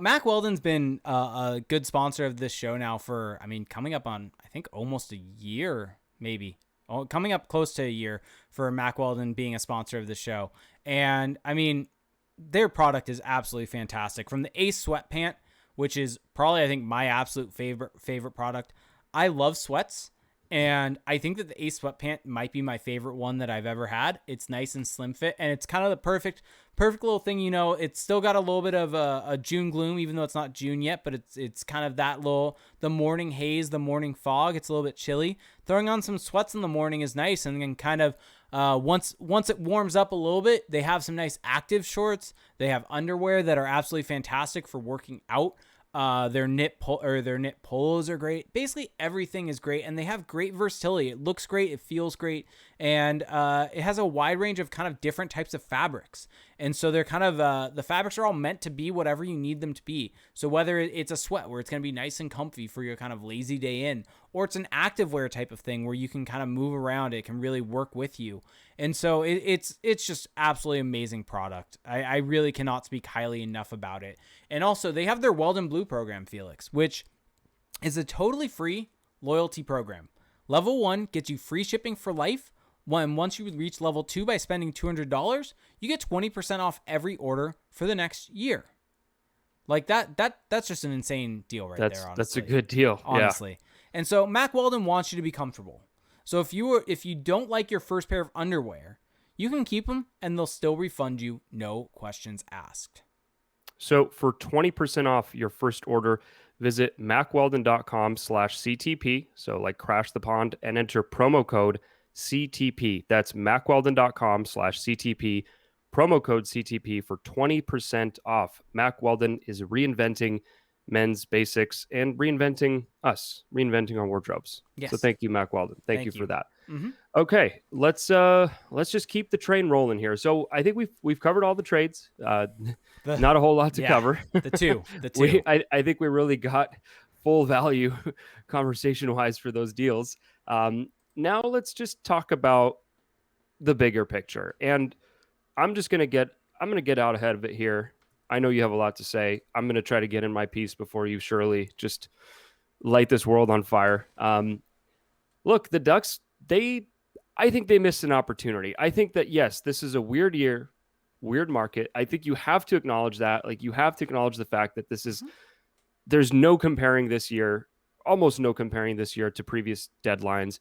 Mack Weldon's been a good sponsor of this show now for, coming up on, I think, almost a year, maybe. Coming up close to a year for Mack Weldon being a sponsor of the show. And, their product is absolutely fantastic. From the Ace sweatpant, which is probably, I think, my absolute favorite product. I love sweats. And I think that the Ace sweatpant might be my favorite one that I've ever had. It's nice and slim fit, and it's kind of the perfect little thing. It's still got a little bit of a June gloom, even though it's not June yet. But it's kind of that the morning haze, the morning fog. It's a little bit chilly. Throwing on some sweats in the morning is nice, and then kind of once it warms up a little bit, they have some nice active shorts. They have underwear that are absolutely fantastic for working out. Their knit polos are great. Basically everything is great, and they have great versatility. It looks great, it feels great, and it has a wide range of kind of different types of fabrics. And so they're kind of the fabrics are all meant to be whatever you need them to be. So whether it's a sweat where it's going to be nice and comfy for your kind of lazy day in, or it's an activewear type of thing where you can kind of move around, it can really work with you. And so it's just absolutely amazing product. I really cannot speak highly enough about it. And also they have their Weldon Blue program, Felix, which is a totally free loyalty program. Level 1 gets you free shipping for life. Once you reach level 2 by spending $200, you get 20% off every order for the next year. Like that's just an insane deal there, honestly. That's a good deal. Honestly. Yeah. And so Mack Weldon wants you to be comfortable. So if you don't like your first pair of underwear, you can keep them and they'll still refund you, no questions asked. So for 20% off your first order, visit mackweldon.com/CTP. So like Crash the Pond, and enter promo code CTP. That's mackweldon.com/CTP. Promo code CTP for 20% off. Mack Weldon is reinventing men's basics and reinventing our wardrobes. Yes. So thank you, Mack Weldon. Thank you for that. Mm-hmm. Okay, let's just keep the train rolling here. So I think we've covered all the trades. Not a whole lot to cover. The two. I think we really got full value conversation wise for those deals. Now let's just talk about the bigger picture. And I'm gonna get out ahead of it here. I know you have a lot to say. I'm gonna try to get in my piece before you surely just light this world on fire. Look, the Ducks, I think they missed an opportunity. I think that, yes, this is a weird year, weird market. I think you have to acknowledge that. Like, you have to acknowledge the fact that there's no comparing this year, almost no comparing this year to previous deadlines,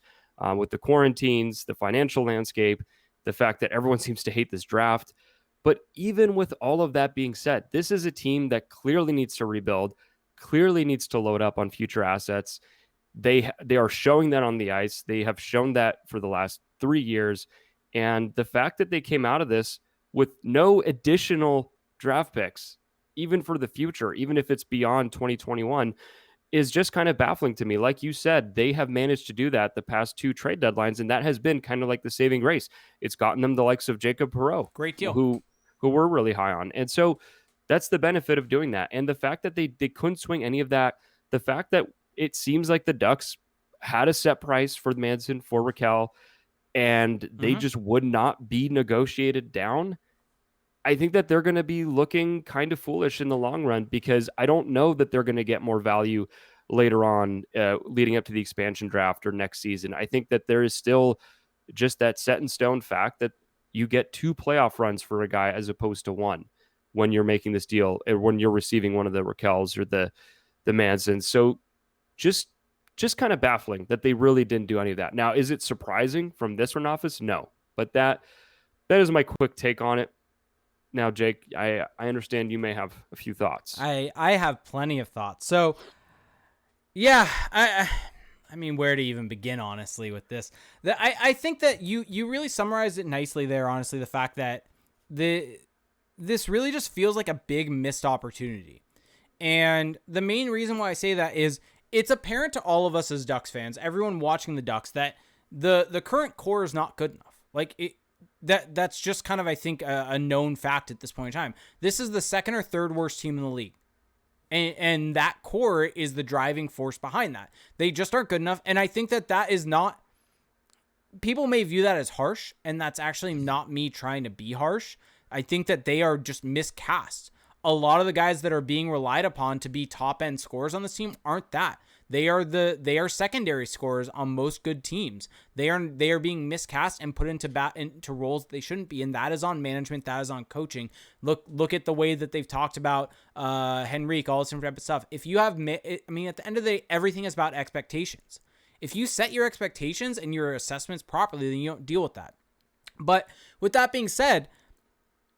with the quarantines, the financial landscape, the fact that everyone seems to hate this draft. But even with all of that being said, this is a team that clearly needs to rebuild, clearly needs to load up on future assets. They are showing that on the ice. They have shown that for the last 3 years. And the fact that they came out of this with no additional draft picks, even for the future, even if it's beyond 2021, is just kind of baffling to me. Like you said, they have managed to do that the past 2 trade deadlines, and that has been kind of like the saving grace. It's gotten them the likes of Jacob Perreault. Great deal. Who we're really high on. And so that's the benefit of doing that. And the fact that they couldn't swing any of that, the fact that it seems like the Ducks had a set price for Manson, for Rakell, and they just would not be negotiated down. I think that they're going to be looking kind of foolish in the long run, because I don't know that they're going to get more value later on, leading up to the expansion draft or next season. I think that there is still just that set in stone fact that you get 2 playoff runs for a guy as opposed to 1 when you're making this deal, or when you're receiving one of the Rakells or the Mansons. So just kind of baffling that they really didn't do any of that. Now, is it surprising from this front office? No, but that is my quick take on it. Now, Jake, I understand you may have a few thoughts. I have plenty of thoughts. So, yeah, I mean, where to even begin, honestly, with this? I think that you really summarized it nicely there, honestly, the fact that this really just feels like a big missed opportunity. And the main reason why I say that is it's apparent to all of us as Ducks fans, everyone watching the Ducks, that the current core is not good enough. Like, that's just kind of, I think, a known fact at this point in time. This is the second or third worst team in the league. And that core is the driving force behind that. They just aren't good enough. And I think that is not, people may view that as harsh, and that's actually not me trying to be harsh. I think that they are just miscast. A lot of the guys that are being relied upon to be top end scorers on this team aren't that. They are secondary scorers on most good teams. They are being miscast and put into roles that they shouldn't be, and that is on management. That is on coaching. Look at the way that they've talked about Henrique, all this different type of stuff. If you have, I mean, at the end of the day, everything is about expectations. If you set your expectations and your assessments properly, then you don't deal with that. But with that being said,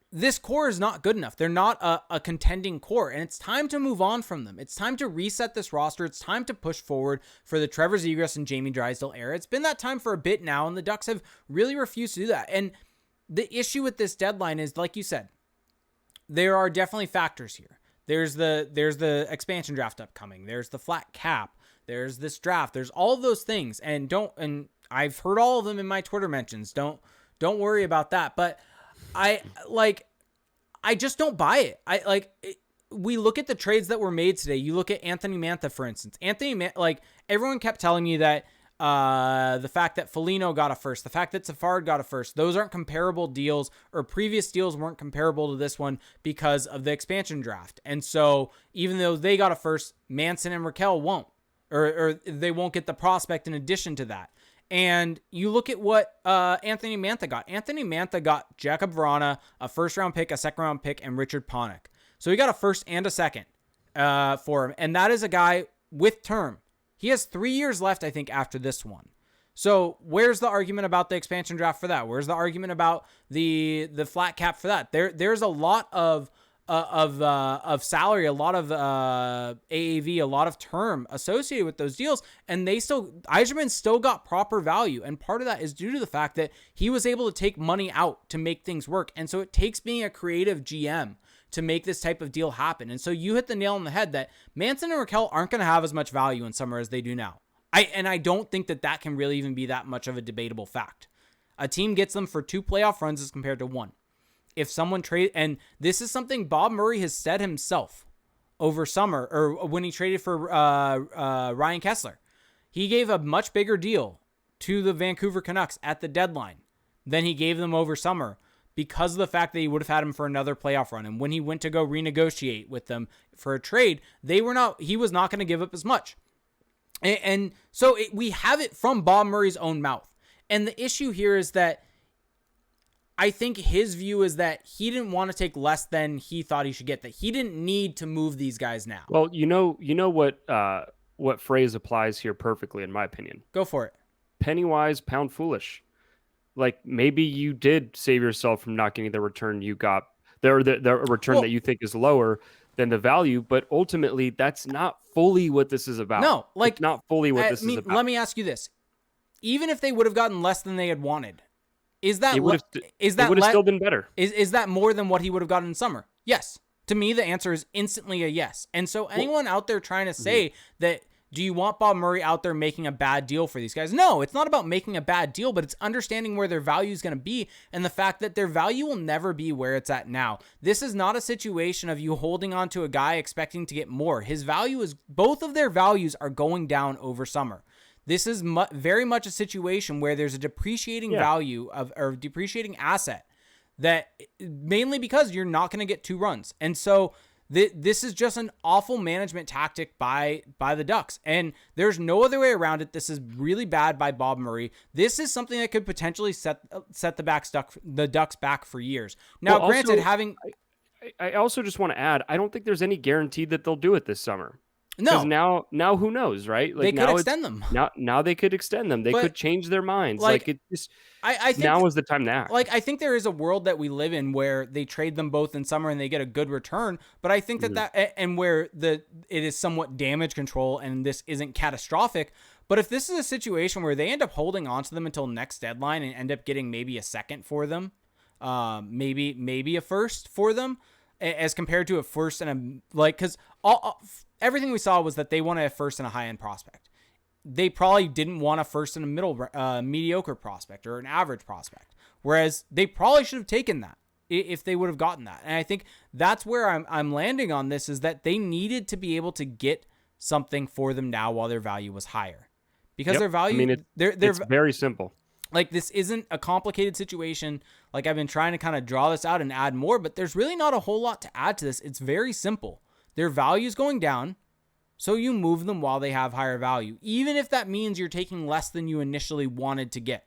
this core is not good enough. They're not a contending core, and it's time to move on from them. It's time to reset this roster. It's time to push forward for the Trevor Zegras and Jamie Drysdale era. It's been that time for a bit now, and the Ducks have really refused to do that. And the issue with this deadline is, like you said, there are definitely factors here. There's the expansion draft upcoming. There's the flat cap. There's this draft. There's all of those things, and I've heard all of them in my Twitter mentions. Don't worry about that, but I just don't buy it. We look at the trades that were made today. You look at Anthony Mantha, for instance. Everyone kept telling me that the fact that Foligno got a first, the fact that Safard got a first, those aren't comparable deals, or previous deals weren't comparable to this one because of the expansion draft. And so even though they got a first, Manson and Rakell won't, or they won't get the prospect in addition to that. And you look at what Anthony Mantha got. Anthony Mantha got Jacob Vrana, a first-round pick, a second-round pick, and Richard Panik. So he got a first and a second for him. And that is a guy with term. He has 3 years left, I think, after this one. So where's the argument about the expansion draft for that? Where's the argument about the flat cap for that? There's a lot of salary, a lot of AAV, a lot of term associated with those deals, and Yzerman still got proper value, and part of that is due to the fact that he was able to take money out to make things work, and so it takes being a creative GM to make this type of deal happen. And so you hit the nail on the head that Manson and Rakell aren't going to have as much value in summer as they do now. I don't think that can really even be that much of a debatable fact. A team gets them for 2 playoff runs as compared to 1. If someone trade, and this is something Bob Murray has said himself over summer, or when he traded for Ryan Kessler, he gave a much bigger deal to the Vancouver Canucks at the deadline than he gave them over summer, because of the fact that he would have had him for another playoff run. And when he went to go renegotiate with them for a trade, he was not going to give up as much. And so we have it from Bob Murray's own mouth. And the issue here is that I think his view is that he didn't want to take less than he thought he should get, that he didn't need to move these guys now. Well, you know what phrase applies here perfectly, in my opinion. Go for it. Penny wise, pound foolish. Like, maybe you did save yourself from not getting the return you got, the return that you think is lower than the value, but ultimately that's not fully what this is about. No, it's not fully what this is about. Let me ask you this. Even if they would have gotten less than they had wanted, Is that still been better? Is that more than what he would have gotten in summer? Yes. To me, the answer is instantly a yes. And so anyone out there trying to say that, do you want Bob Murray out there making a bad deal for these guys? No, it's not about making a bad deal, but it's understanding where their value is going to be, and the fact that their value will never be where it's at now. This is not a situation of you holding on to a guy expecting to get more. Both of their values are going down over summer. This is very much a situation where there's a depreciating value or depreciating asset that mainly because you're not going to get 2 runs. And so this is just an awful management tactic by the Ducks. And there's no other way around it. This is really bad by Bob Murray. This is something that could potentially set the Ducks back for years. Now, well, granted, I also just want to add, I don't think there's any guarantee that they'll do it this summer. No. Now who knows, right? Like, they could extend them. Now they could extend them. They could change their minds. Like it just I think now is the time to act. Like, I think there is a world that we live in where they trade them both in summer and they get a good return. But I think and where it is somewhat damage control and this isn't catastrophic. But if this is a situation where they end up holding on to them until next deadline and end up getting maybe a second for them, maybe a first for them, as compared to a first and because everything we saw was that they wanted a first and a high-end prospect. They probably didn't want a first and a middle mediocre prospect or an average prospect, whereas they probably should have taken that if they would have gotten that. And I think that's where I'm landing on this, is that they needed to be able to get something for them now while their value was higher, because their value. It's very simple. Like, this isn't a complicated situation. Like, I've been trying to kind of draw this out and add more, but there's really not a whole lot to add to this. It's very simple. Their value is going down, so you move them while they have higher value, even if that means you're taking less than you initially wanted to get.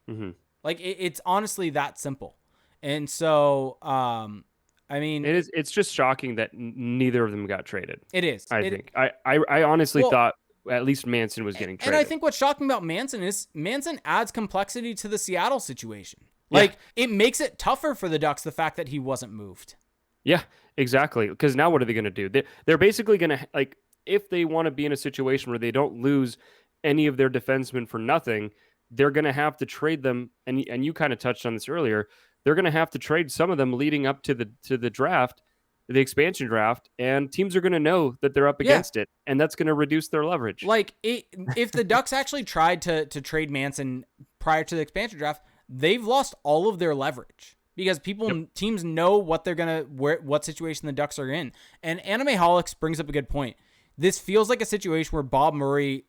Mm-hmm. Like, it's honestly that simple. And so, I mean, it's just shocking that neither of them got traded. It is. I honestly thought at least Manson was getting traded. And I think what's shocking about Manson is Manson adds complexity to the Seattle situation. Like, it makes it tougher for the Ducks, the fact that he wasn't moved. Yeah, exactly. Because now what are they going to do? They're basically going to, like, if they want to be in a situation where they don't lose any of their defensemen for nothing, they're going to have to trade them. And you kind of touched on this earlier. They're going to have to trade some of them leading up to the draft, the expansion draft, and teams are going to know that they're up against it, and that's going to reduce their leverage. Like, if the Ducks actually tried to trade Manson prior to the expansion draft, they've lost all of their leverage. Because teams know what they're what situation the Ducks are in. And Anime Holics brings up a good point. This feels like a situation where Bob Murray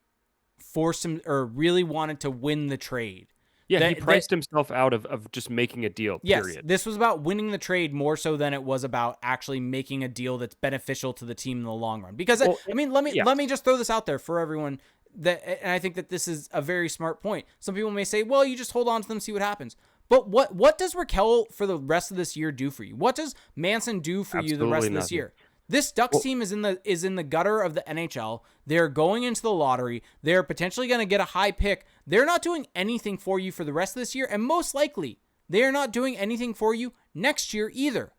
forced him, or really wanted to win the trade. Yeah, he priced himself out of just making a deal, period. Yes, this was about winning the trade more so than it was about actually making a deal that's beneficial to the team in the long run. Because, let me just throw this out there for everyone. And I think that this is a very smart point. Some people may say, well, you just hold on to them, see what happens. But what does Rakell for the rest of this year do for you? What does Manson do for you the rest of this year? This Ducks team is in the gutter of the NHL. They're going into the lottery. They're potentially going to get a high pick. They're not doing anything for you for the rest of this year, and most likely they are not doing anything for you next year either.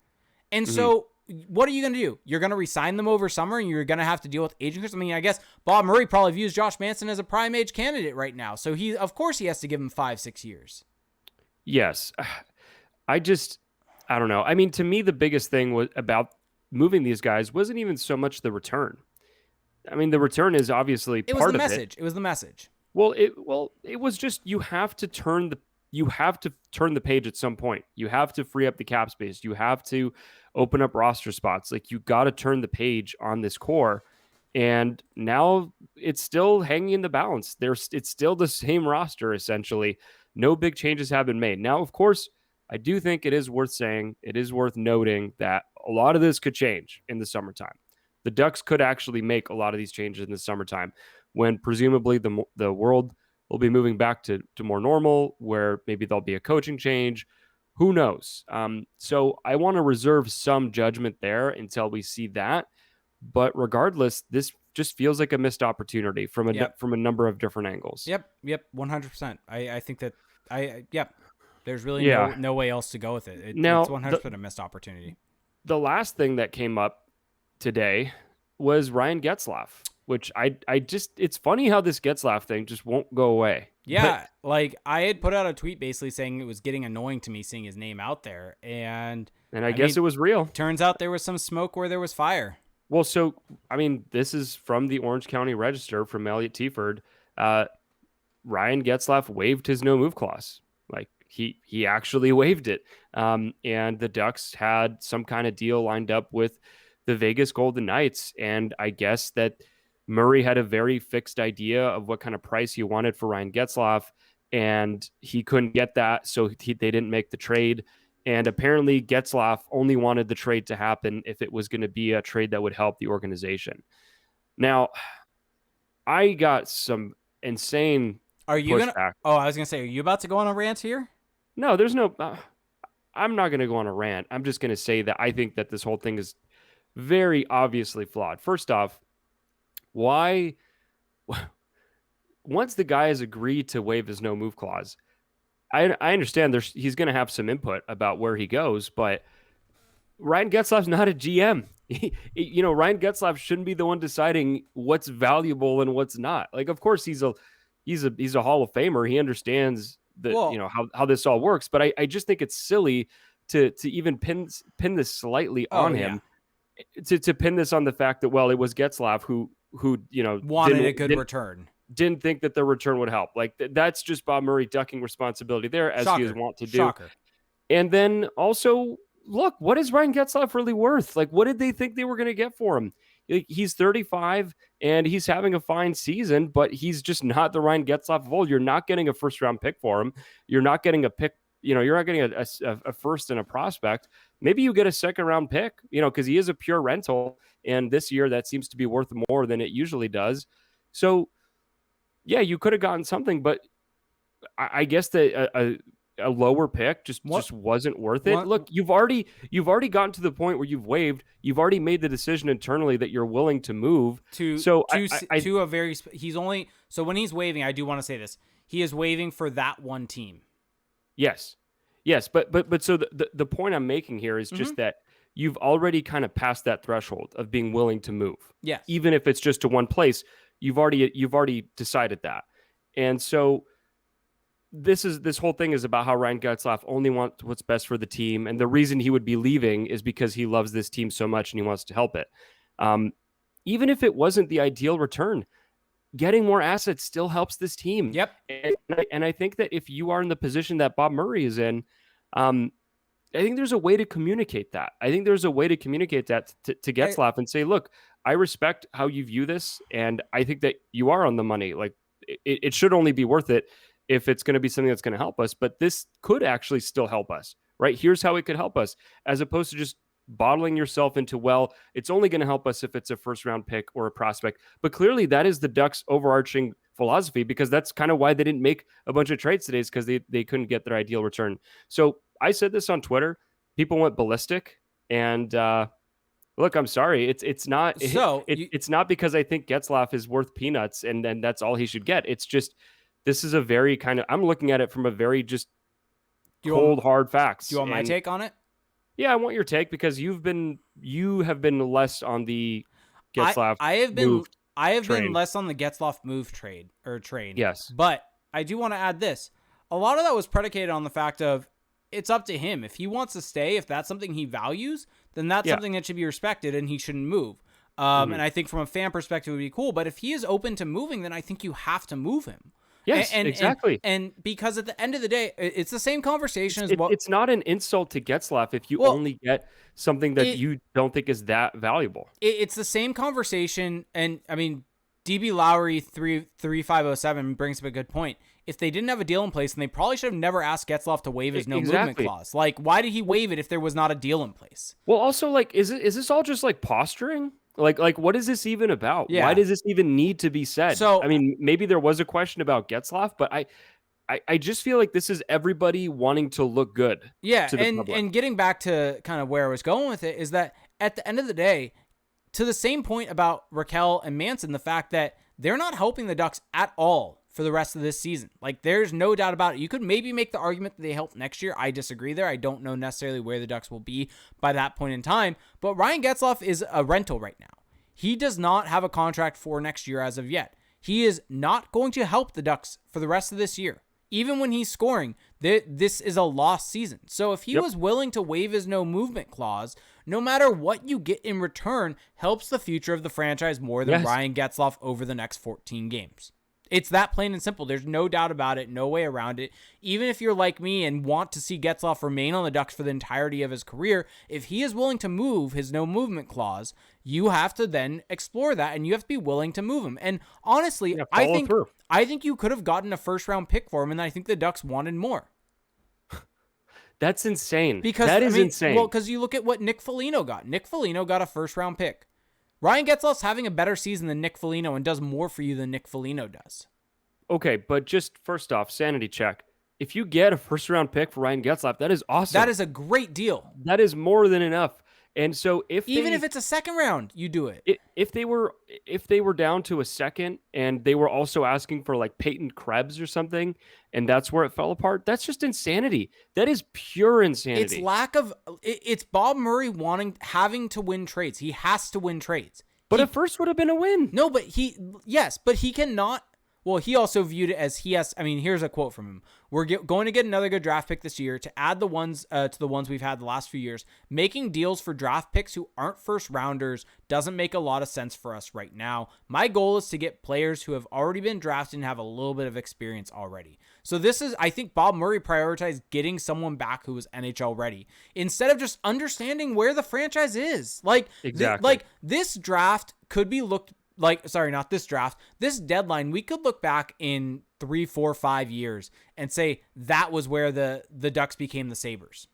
And so, what are you going to do? You're going to resign them over summer, and you're going to have to deal with aging risk. I mean, I guess Bob Murray probably views Josh Manson as a prime age candidate right now, so of course he has to give him 5-6 years. Yes. I don't know. I mean, to me, the biggest thing was about moving these guys wasn't even so much the return. I mean, the return is obviously part of it. It was the message. Well, it was just, you have to turn the page at some point. You have to free up the cap space. You have to open up roster spots. Like, you got to turn the page on this core. And now it's still hanging in the balance. It's still the same roster, essentially. No big changes have been made. Now, of course, I do think it is worth noting that a lot of this could change in the summertime. The Ducks could actually make a lot of these changes in the summertime, when presumably the world will be moving back to more normal, where maybe there'll be a coaching change. Who knows? So I want to reserve some judgment there until we see that. But regardless, this just feels like a missed opportunity from a number of different angles. Yep, 100%. I think that there's really no way else to go with it. It's 100% a missed opportunity. The last thing that came up today was Ryan Getzlaff, which it's funny how this Getzlaff thing just won't go away. Yeah, like, I had put out a tweet basically saying it was getting annoying to me seeing his name out there, and I guess it was real. Turns out there was some smoke where there was fire. Well, so, I mean, this is from the Orange County Register from Elliot Tieford. Ryan Getzlaff waived his no-move clause. Like, he actually waived it. And the Ducks had some kind of deal lined up with the Vegas Golden Knights. And I guess that Murray had a very fixed idea of what kind of price he wanted for Ryan Getzlaff, and he couldn't get that, so they didn't make the trade. And apparently Getzlaff only wanted the trade to happen if it was going to be a trade that would help the organization. Now, I got some insane Are you pushback. gonna? Oh, I was gonna say, are you about to go on a rant here? No, there's no. I'm not going to go on a rant. I'm just going to say that I think that this whole thing is very obviously flawed. First off, why? Once the guy has agreed to waive his no move clause, I understand he's going to have some input about where he goes, but Ryan Getzlaff's not a GM. Ryan Getzlaff shouldn't be the one deciding what's valuable and what's not. Like, of course, he's a Hall of Famer. He understands how this all works. But I just think it's silly to even pin this slightly on him. To pin this on the fact that, well, it was Getzlaff who wanted a good return. Didn't think that the return would help. Like, that's just Bob Murray ducking responsibility there, as he is wont to do. Shocker. And then also, look, what is Ryan Getzlaff really worth? Like, what did they think they were going to get for him? He's 35 and he's having a fine season, but he's just not the Ryan Getzlaff of old. You're not getting a first round pick for him. You're not getting a pick. You're not getting a first and a prospect. Maybe you get a second round pick, because he is a pure rental. And this year that seems to be worth more than it usually does. So, yeah, you could have gotten something, but I guess that a lower pick just wasn't worth it. Look, you've already gotten to the point where you've waived. You've already made the decision internally that you're willing to move to a very. He's only so when he's waiving. I do want to say this: he is waiving for that one team. Yes, but so the point I'm making here is just that you've already kind of passed that threshold of being willing to move. Yes, even if it's just to one place. You've already decided that. And so this whole thing is about how Ryan Getzlaff only wants what's best for the team. And the reason he would be leaving is because he loves this team so much and he wants to help it. Even if it wasn't the ideal return, getting more assets still helps this team. Yep. And I think that if you are in the position that Bob Murray is in, I think there's a way to communicate that. I think there's a way to communicate that to Getzlaff and say, look, I respect how you view this, and I think that you are on the money. Like, it should only be worth it if it's going to be something that's going to help us, but this could actually still help us, right? Here's how it could help us, as opposed to just bottling yourself into, well, it's only going to help us if it's a first round pick or a prospect. But clearly that is the Ducks' overarching philosophy, because that's kind of why they didn't make a bunch of trades today, is because they couldn't get their ideal return. So I said this on Twitter. People went ballistic, and look, I'm sorry. It's not because I think Getzlaff is worth peanuts and then that's all he should get. It's just, this is a very kind of, I'm looking at it from a very just cold, hard facts. Do you want my take on it? Yeah, I want your take, because you have been less on the Getzlaff. I have been less on the Getzlaff move trade. Yes. But I do want to add this. A lot of that was predicated on the fact of, it's up to him. If he wants to stay, if that's something he values, then that's something that should be respected and he shouldn't move. And I think from a fan perspective, it would be cool. But if he is open to moving, then I think you have to move him. Yes, exactly. And because at the end of the day, it's the same conversation it's not an insult to Getzlaff if you only get something that you don't think is that valuable. It's the same conversation. And I mean, DB Lowry 3507 brings up a good point. If they didn't have a deal in place, then they probably should have never asked Getzlaff to waive his no movement clause. Like, why did he waive it if there was not a deal in place? Well, also, like, is this all just like posturing? Like, what is this even about? Yeah. Why does this even need to be said? So, I mean, maybe there was a question about Getzlaff, but I just feel like this is everybody wanting to look good. Yeah, to the public. And getting back to kind of where I was going with it is that at the end of the day, to the same point about Rakell and Manson, the fact that they're not helping the Ducks at all for the rest of this season. Like, there's no doubt about it. You could maybe make the argument that they help next year. I disagree there. I don't know necessarily where the Ducks will be by that point in time. But Ryan Getzlaff is a rental right now. He does not have a contract for next year as of yet. He is not going to help the Ducks for the rest of this year. Even when he's scoring, this is a lost season. So if he was willing to waive his no movement clause, no matter what you get in return helps the future of the franchise more than Ryan Getzlaff over the next 14 games. It's that plain and simple. There's no doubt about it, no way around it. Even if you're like me and want to see Getzlaff remain on the Ducks for the entirety of his career, if he is willing to move his no movement clause, you have to then explore that, and you have to be willing to move him. And honestly, I think you could have gotten a first round pick for him, and I think the Ducks wanted more. That's insane. Because that is insane. Well, because you look at what Nick Foligno got. Nick Foligno got a first round pick. Ryan Getzlaff's having a better season than Nick Foligno and does more for you than Nick Foligno does. Okay, but just first off, sanity check. If you get a first-round pick for Ryan Getzlaff, that is awesome. That is a great deal. That is more than enough. And so if it's a second round, you do it. If they were down to a second and they were also asking for like Peyton Krebs or something, and that's where it fell apart, that's just insanity. That is pure insanity. It's Bob Murray having to win trades. He has to win trades. But a first would have been a win. No, but he cannot. Well, he also viewed it as here's a quote from him. We're going to get another good draft pick this year to add the ones to the ones we've had the last few years. Making deals for draft picks who aren't first rounders doesn't make a lot of sense for us right now. My goal is to get players who have already been drafted and have a little bit of experience already. So I think Bob Murray prioritized getting someone back who was NHL ready instead of just understanding where the franchise is. Exactly. This draft could be not this draft, this deadline, we could look back in 3, 4, 5 years and say that was where the Ducks became the Sabres.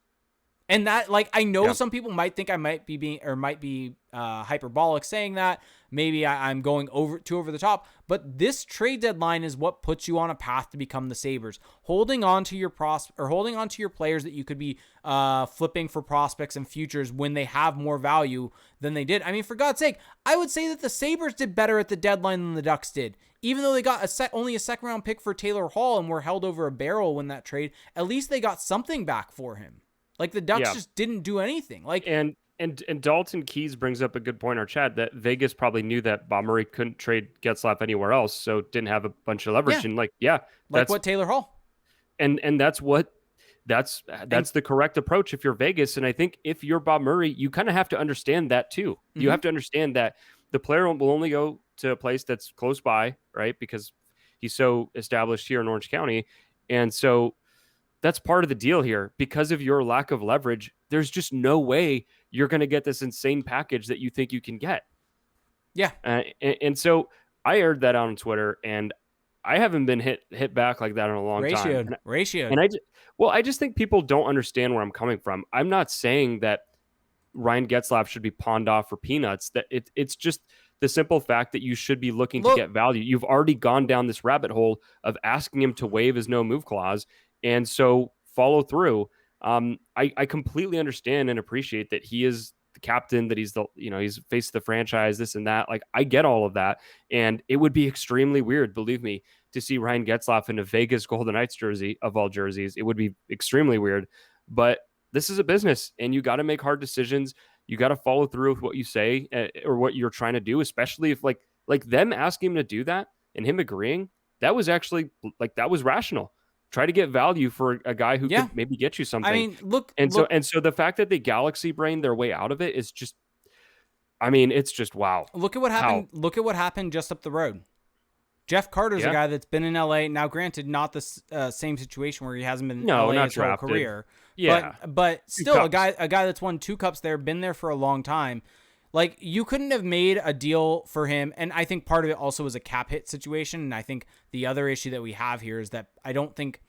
And that, I know some people might think I might be hyperbolic saying that. Maybe I'm going over the top. But this trade deadline is what puts you on a path to become the Sabres. Holding on to your players that you could be flipping for prospects and futures when they have more value than they did. I mean, for God's sake, I would say that the Sabres did better at the deadline than the Ducks did. Even though they got only a second round pick for Taylor Hall and were held over a barrel when that trade, at least they got something back for him. The Ducks just didn't do anything. And Dalton Keys brings up a good point in our chat that Vegas probably knew that Bob Murray couldn't trade Getzlaff anywhere else, so didn't have a bunch of leverage. And that's what Taylor Hall. And that's the correct approach if you're Vegas. And I think if you're Bob Murray, you kind of have to understand that too. Mm-hmm. You have to understand that the player will only go to a place that's close by, right? Because he's so established here in Orange County, and so that's part of the deal here. Because of your lack of leverage, there's just no way you're going to get this insane package that you think you can get. Yeah. And so I aired that out on Twitter, and I haven't been hit back like that in a long time. Ratioed. And I just think people don't understand where I'm coming from. I'm not saying that Ryan Getzlaff should be pawned off for peanuts. That it's just the simple fact that you should be looking to get value. You've already gone down this rabbit hole of asking him to waive his no move clause. And so follow through. I completely understand and appreciate that he is the captain, that he's he's face of the franchise, this and that. I get all of that. And it would be extremely weird, believe me, to see Ryan Getzlaff in a Vegas Golden Knights jersey of all jerseys. It would be extremely weird, but this is a business and you got to make hard decisions. You got to follow through with what you say or what you're trying to do, especially if like them asking him to do that and him agreeing, that was actually that was rational. Try to get value for a guy who could maybe get you something. I mean, so the fact that they galaxy brained their way out of it is just, it's just wow. Look at what happened. Look at what happened just up the road. Jeff Carter's a guy that's been in LA. Now, granted, not the same situation where he hasn't been in LA his whole career. Yeah, but still a guy that's won 2 cups there, been there for a long time. You couldn't have made a deal for him. And I think part of it also was a cap hit situation. And I think the other issue that we have here is that I don't think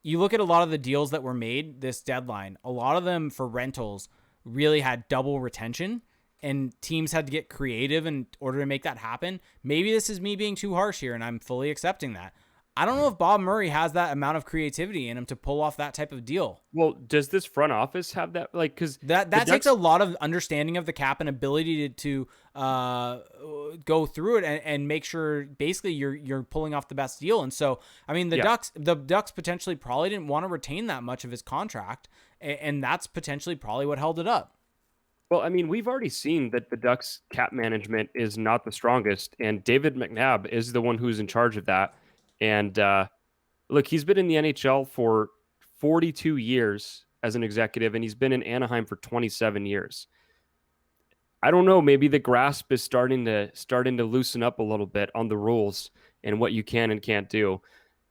you look at a lot of the deals that were made this deadline, a lot of them for rentals really had double retention and teams had to get creative in order to make that happen. Maybe this is me being too harsh here and I'm fully accepting that. I don't know if Bob Murray has that amount of creativity in him to pull off that type of deal. Well, does this front office have that? Because that takes a lot of understanding of the cap and ability to go through it and make sure basically you're pulling off the best deal. And so, the Ducks potentially probably didn't want to retain that much of his contract, and that's potentially probably what held it up. Well, we've already seen that the Ducks cap management is not the strongest, and David McNabb is the one who's in charge of that. And look, he's been in the NHL for 42 years as an executive, and he's been in Anaheim for 27 years. I don't know. Maybe the grasp is starting to loosen up a little bit on the rules, and what you can and can't do.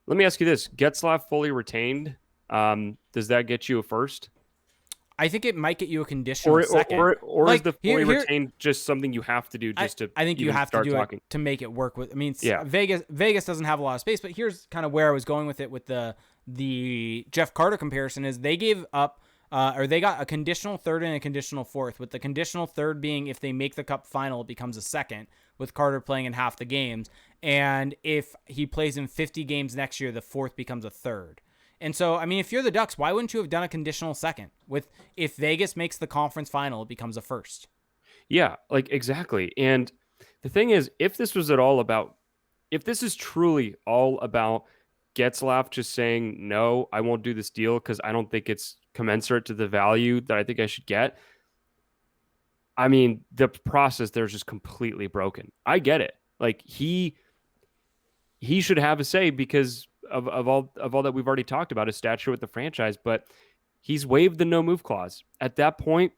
Let me ask you this: Getzlaff fully retained. Does that get you a first? I think it might get you a conditional second. Or is Like the fully retained just something you have to do just to I think you even have to start do talking? it to make it work with. I mean, Yeah. Vegas doesn't have a lot of space, but here's kind of where I was going with it with the Jeff Carter comparison is they gave up or they got a conditional third and a conditional fourth, with the conditional third being if they make the cup final, it becomes a second, with Carter playing in half the games. And if he plays in 50 games next year, the fourth becomes a third. And so, I mean, if you're the Ducks, why wouldn't you have done a conditional second? With if Vegas makes the conference final, it becomes a first. Yeah, like exactly. And the thing is, if this is truly all about Getzlaff just saying, no, I won't do this deal because I don't think it's commensurate to the value that I think I should get. I mean, the process there's just completely broken. I get it. Like he should have a say because of all that we've already talked about, his stature with the franchise, but he's waived the no move clause. At that point,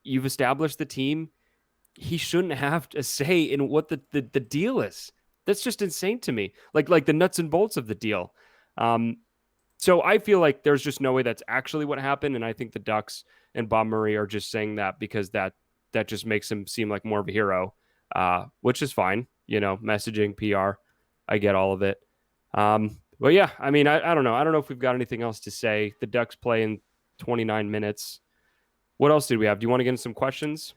you've established the team. He shouldn't have a say in what the deal is. That's just insane to me. Like the nuts and bolts of the deal. So I feel like there's just no way that's actually what happened. And I think the Ducks and Bob Murray are just saying that because that just makes him seem like more of a hero, which is fine. You know, messaging, PR, I get all of it. But yeah, I mean, I don't know. I don't know if we've got anything else to say. The Ducks play in 29 minutes. What else did we have? Do you want to get into some questions?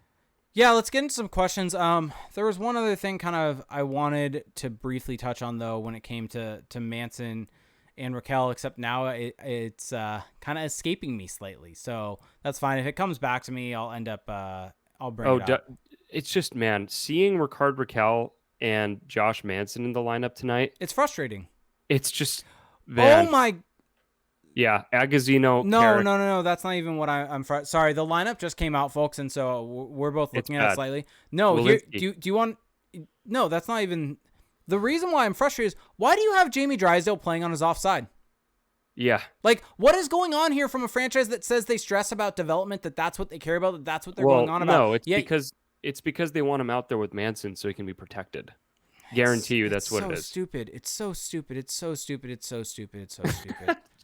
Yeah, let's get into some questions. There was one other thing kind of I wanted to briefly touch on, though, when it came to Manson and Rakell, except now it's kind of escaping me slightly. So that's fine. If it comes back to me, I'll end up, I'll bring it up. It's just, man, seeing Rickard Rakell and Josh Manson in the lineup tonight. It's frustrating. It's just, man. Oh, my. Yeah, Agazino. No. That's not even what I'm. Sorry, the lineup just came out, folks, and so we're both looking at it slightly. No, here, do you want? No, that's not even. The reason why I'm frustrated is why do you have Jamie Drysdale playing on his offside? Yeah. Like, what is going on here from a franchise that says they stress about development, that's what they care about, that's what they're going on about? No, it's because they want him out there with Manson so he can be protected. Guarantee you that's what it is. It's so stupid. It's so stupid.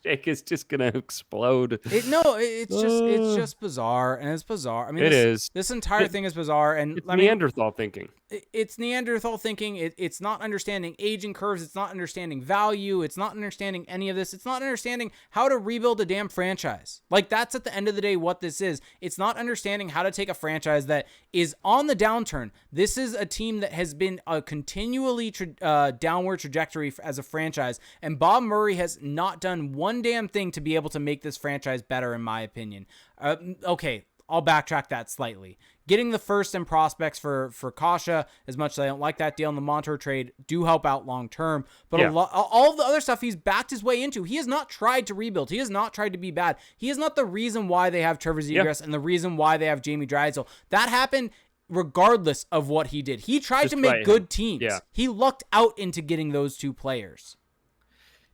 Jake is just gonna explode. It's just bizarre, and it's bizarre. I mean, this entire thing is bizarre, and it's Neanderthal thinking. It's Neanderthal thinking. It's not understanding aging curves. It's not understanding value. It's not understanding any of this. It's not understanding how to rebuild a damn franchise. Like, that's at the end of the day what this is. It's not understanding how to take a franchise that is on the downturn. This is a team that has been a continually downward trajectory as a franchise, and Bob Murray has not done one damn thing to be able to make this franchise better, in my opinion. Okay, I'll backtrack that slightly. Getting the first and prospects for Kasha, as much as I don't like that deal in the Montour trade, do help out long term. But all of the other stuff he's backed his way into. He has not tried to rebuild. He has not tried to be bad. He is not the reason why they have Trevor Zegras and the reason why they have Jamie Drysdale. That happened regardless of what he did. He tried to make good teams. Yeah. He lucked out into getting those two players.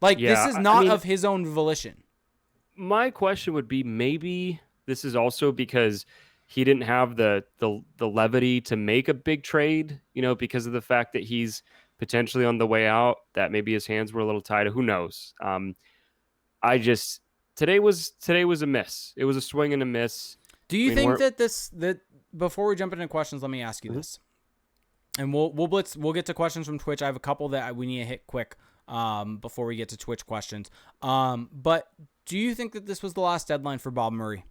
Like, this is not of his own volition. My question would be, maybe this is also because he didn't have the levity to make a big trade, you know, because of the fact that he's potentially on the way out, that maybe his hands were a little tied. Who knows? Today was a miss. It was a swing and a miss. Do you think that before we jump into questions, let me ask you this, and we'll get to questions from Twitch. I have a couple that we need to hit quick before we get to Twitch questions. But do you think that this was the last deadline for Bob Murray?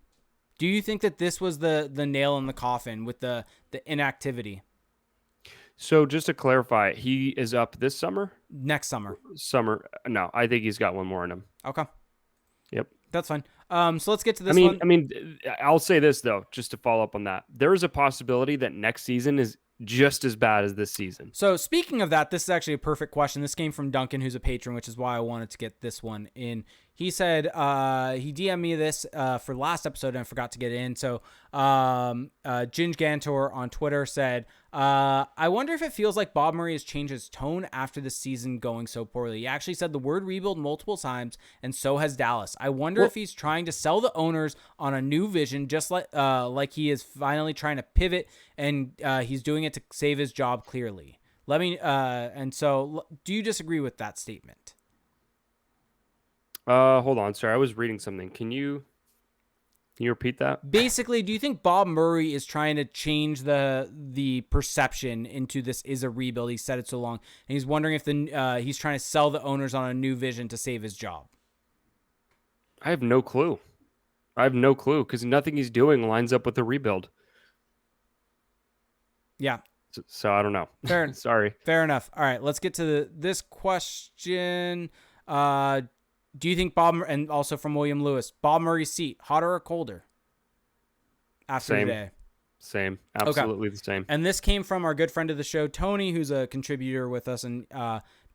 Do you think that this was the nail in the coffin with the inactivity? So just to clarify, he is up this summer? Next summer. No, I think he's got one more in him. Okay. Yep. That's fine. So let's get to this one. I mean, I'll say this, though, just to follow up on that. There is a possibility that next season is just as bad as this season. So speaking of that, this is actually a perfect question. This came from Duncan, who's a patron, which is why I wanted to get this one in. He said he DM'd me this for last episode, and I forgot to get it in. So Ginge Gantor on Twitter said, I wonder if it feels like Bob Murray has changed his tone after the season going so poorly. He actually said the word rebuild multiple times, and so has Dallas. I wonder if he's trying to sell the owners on a new vision, just like he is finally trying to pivot, and he's doing it to save his job clearly. Let me. And so, do you disagree with that statement? Hold on. Sorry, I was reading something. Can you repeat that? Basically, do you think Bob Murray is trying to change the perception into this is a rebuild? He said it so long, and he's wondering if he's trying to sell the owners on a new vision to save his job. I have no clue. Because nothing he's doing lines up with the rebuild. Yeah. So I don't know. Sorry. Fair enough. All right, let's get to this question. Do you think and also from William Lewis, Bob Murray's seat, hotter or colder after today? Same. Absolutely the same. And this came from our good friend of the show, Tony, who's a contributor with us, and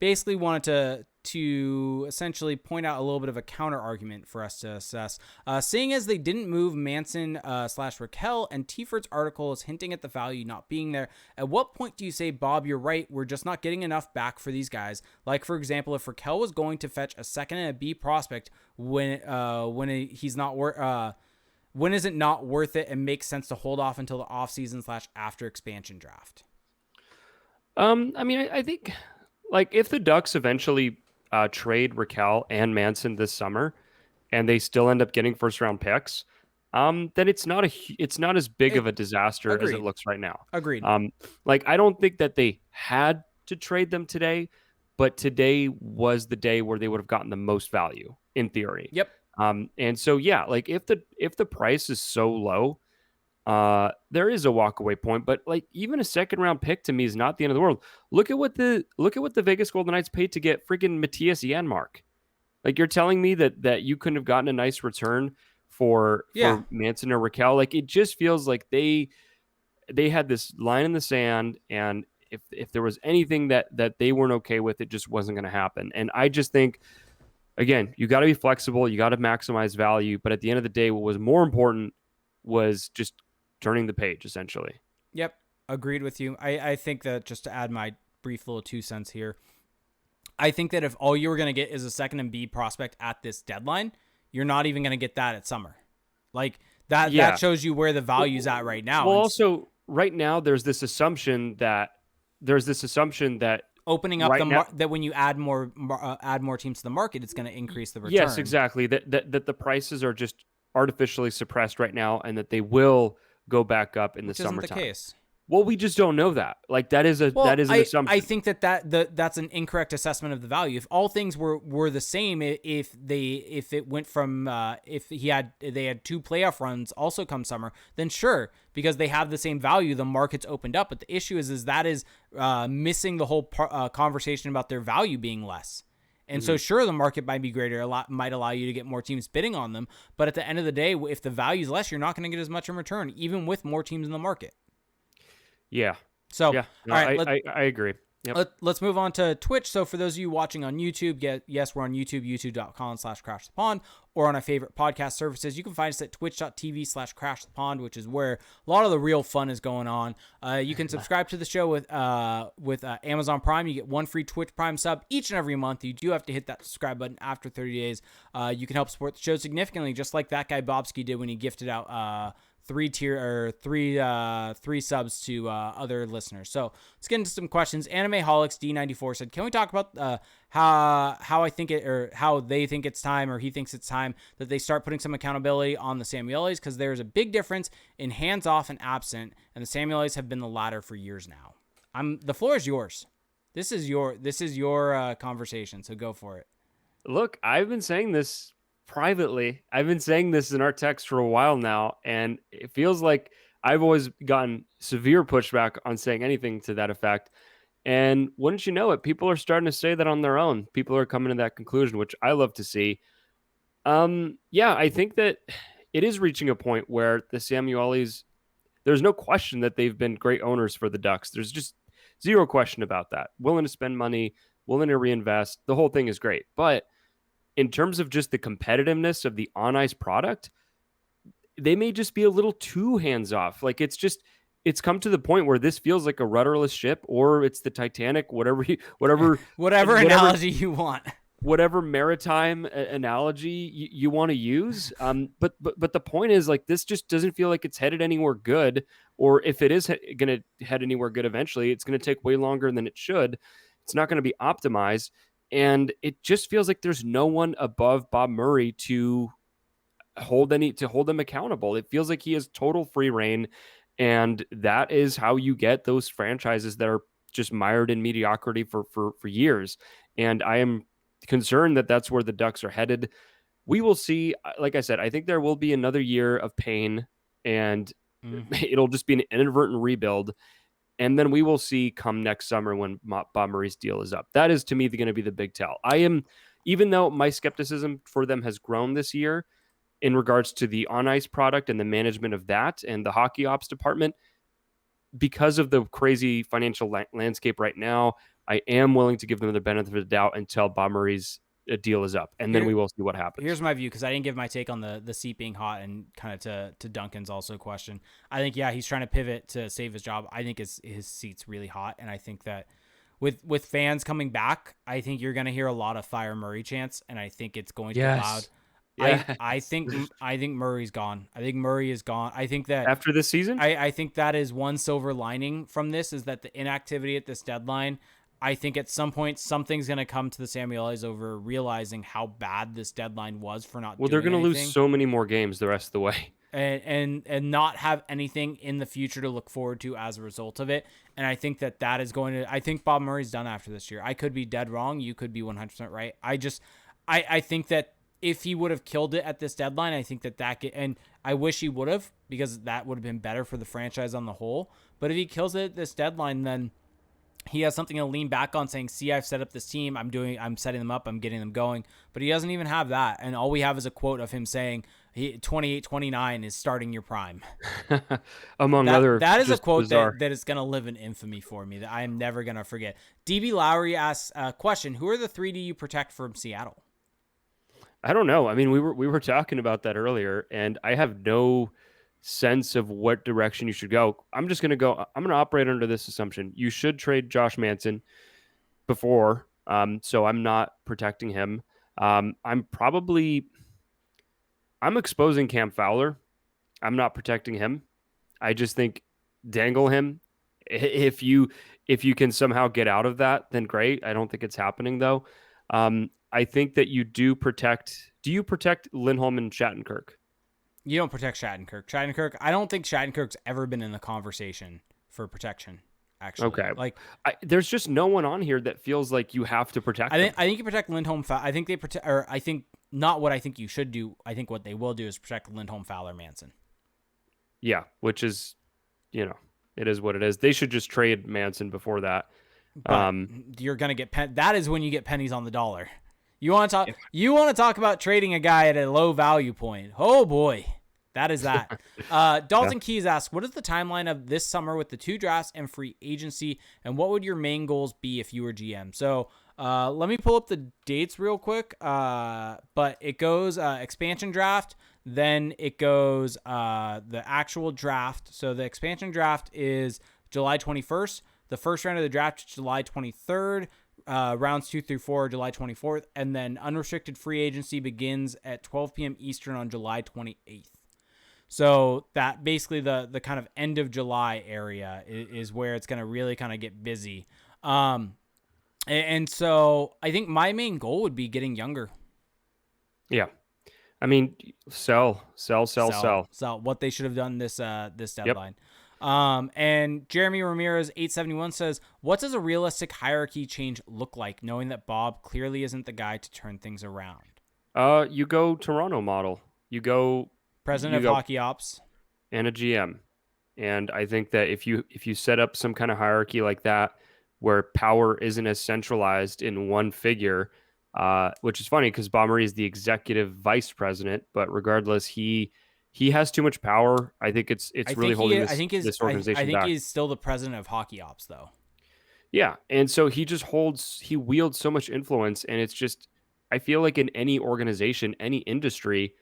basically wanted to essentially point out a little bit of a counter argument for us to assess. Seeing as they didn't move Manson / Rakell, and Tiford's article is hinting at the value not being there, at what point do you say, Bob, you're right, we're just not getting enough back for these guys? Like, for example, if Rakell was going to fetch a second and a B prospect when he's not when is it not worth it and makes sense to hold off until the offseason / after expansion draft? I mean, I think, like, if the Ducks eventually trade Rakell and Manson this summer, and they still end up getting first round picks, then it's not as big of a disaster as it looks right now. Agreed. Like, I don't think that they had to trade them today, but today was the day where they would have gotten the most value in theory. Yep. And so, yeah, like if the price is so low, there is a walkaway point, but like even a second round pick to me is not the end of the world. Look at what the Vegas Golden Knights paid to get freaking Matthias Janmark. Like, you're telling me that you couldn't have gotten a nice return for Manson or Rakell. Like, it just feels like they had this line in the sand, and if there was anything that they weren't okay with, it just wasn't going to happen. And I just think, again, you got to be flexible, you got to maximize value, but at the end of the day, what was more important was just turning the page, essentially. Yep, agreed with you. I think that, just to add my brief little 2 cents here, I think that if all you were going to get is a second and B prospect at this deadline, you're not even going to get that at summer. Like, that shows you where the value's at right now. Well, also, right now, there's this assumption that opening up that when you add more teams to the market, it's going to increase the return. Yes, exactly. That the prices are just artificially suppressed right now, and that they will go back up in the summertime. Isn't the case. Well, we just don't know that. Like, that is an assumption. I think that's an incorrect assessment of the value. If all things were the same, if it went from if they had 2 playoff runs also come summer, then sure, because they have the same value, the market's opened up. But the issue is that is missing the whole conversation about their value being less. And so, sure, the market might be greater, might allow you to get more teams bidding on them. But at the end of the day, if the value is less, you're not going to get as much in return, even with more teams in the market. Yeah. So, yeah. No, all right, I agree. Yep. Let's move on to Twitch. So for those of you watching on YouTube, yes, we're on YouTube, youtube.com/crashthepond, or on our favorite podcast services. You can find us at twitch.tv/crashthepond, which is where a lot of the real fun is going on. You can subscribe to the show with Amazon Prime. You get 1 free Twitch Prime sub each and every month. You do have to hit that subscribe button after 30 days. You can help support the show significantly, just like that guy Bobski did when he gifted out 3 subs to other listeners. So let's get into some questions. Animeholics D94 said, "Can we talk about how they think it's time, or he thinks it's time that they start putting some accountability on the Samuelis, because there's a big difference in hands off and absent, and the Samuelis have been the latter for years now." The floor is yours. This is your conversation, so go for it. Look, I've been saying this privately. I've been saying this in our text for a while now, and it feels like I've always gotten severe pushback on saying anything to that effect. And wouldn't you know it, people are starting to say that on their own. People are coming to that conclusion, which I love to see. I think that it is reaching a point where the Samuelis, there's no question that they've been great owners for the Ducks. There's just zero question about that. Willing to spend money, willing to reinvest. The whole thing is great. But in terms of just the competitiveness of the on-ice product, they may just be a little too hands-off. Like, it's come to the point where this feels like a rudderless ship, or it's the Titanic, whatever analogy you want. whatever maritime analogy you want to use. But the point is, like, this just doesn't feel like it's headed anywhere good. Or if it is going to head anywhere good eventually, it's going to take way longer than it should. It's not going to be optimized. And it just feels like there's no one above Bob Murray to hold them accountable. It feels like he has total free reign. And that is how you get those franchises that are just mired in mediocrity for years. And I am concerned that that's where the Ducks are headed. We will see. Like I said, I think there will be another year of pain, and it'll just be an inadvertent rebuild. And then we will see come next summer when Bob Murray's deal is up. That is, to me, going to be the big tell. Even though my skepticism for them has grown this year in regards to the on ice product and the management of that and the hockey ops department, because of the crazy financial landscape right now, I am willing to give them the benefit of the doubt until Bob Murray's deal is up, and then we will see what happens. Here's my view, because I didn't give my take on the seat being hot, and kind of to Duncan's also question. I think, yeah, he's trying to pivot to save his job. I think his seat's really hot, and I think that with fans coming back, I think you're going to hear a lot of fire Murray chants, and I think it's going to be loud. Yes. I think Murray's gone. I think Murray is gone. I think that after this season, I think that is one silver lining from this, is that the inactivity at this deadline, I think at some point something's going to come to the Samuelis over realizing how bad this deadline was for not. Well, they're going to lose so many more games the rest of the way, and not have anything in the future to look forward to as a result of it. And I think that is going to. I think Bob Murray's done after this year. I could be dead wrong. You could be 100% right. I think that if he would have killed it at this deadline, I think and I wish he would have, because that would have been better for the franchise on the whole. But if he kills it at this deadline, then he has something to lean back on, saying, see, I've set up this team. I'm setting them up. I'm getting them going. But he doesn't even have that. And all we have is a quote of him saying 28-29 is starting your prime. Among other. That is a quote that is going to live in infamy for me, that I am never going to forget. DB Lowry asks a question. Who are the 3 do you protect from Seattle? I don't know. I mean, we were talking about that earlier, and I have no sense of what direction you should go. I'm going to operate under this assumption. You should trade Josh Manson before, so I'm not protecting him. I'm exposing Cam Fowler. I'm not protecting him. I just think dangle him. If you can somehow get out of that, then great. I don't think it's happening, though. I think that you do protect. Do you protect Lindholm and Shattenkirk? You don't protect Shattenkirk. I don't think Shattenkirk's ever been in the conversation for protection, actually. Okay. There's just no one on here that feels like you have to protect them. I think you protect Lindholm. I think they protect, or I think not what I think you should do. I think what they will do is protect Lindholm, Fowler, Manson. Yeah, which is, it is what it is. They should just trade Manson before that. But you're going to get that is when you get pennies on the dollar. You want to talk about trading a guy at a low value point. Oh boy, that is that. Dalton Keys asks, what is the timeline of this summer with the 2 drafts and free agency, and what would your main goals be if you were GM? So let me pull up the dates real quick. But it goes expansion draft, then it goes the actual draft. So the expansion draft is July 21st. The first round of the draft is July 23rd. Rounds 2 through 4 are July 24th, and then unrestricted free agency begins at 12 p.m. Eastern on July 28th. So that basically the kind of end of July area is where it's going to really kind of get busy. And so I think my main goal would be getting younger. Yeah. I mean, sell. What they should have done this deadline. Yep. And Jeremy Ramirez 871 says, what does a realistic hierarchy change look like, knowing that Bob clearly isn't the guy to turn things around? You go Toronto model. You go president of hockey ops and a GM. And I think that if you set up some kind of hierarchy like that, where power isn't as centralized in one figure, which is funny because Bob Murray is the executive vice president, but regardless, he has too much power. I think it's really holding this organization back. I think he's still the president of hockey ops, though. Yeah, and so he wields so much influence, and it's just, I feel like in any organization, any industry,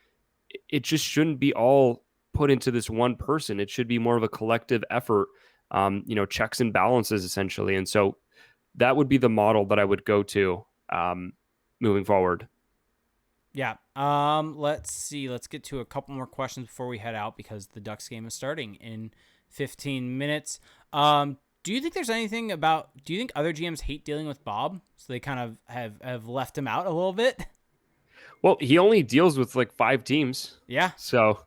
it just shouldn't be all put into this one person. It should be more of a collective effort, checks and balances essentially. And so that would be the model that I would go to. moving forward. Yeah. Let's see. Let's get to a couple more questions before we head out because the Ducks game is starting in 15 minutes. Do you think there's anything about? Do you think other GMs hate dealing with Bob, so they kind of have left him out a little bit? Well, he only deals with like 5 teams. Yeah. So,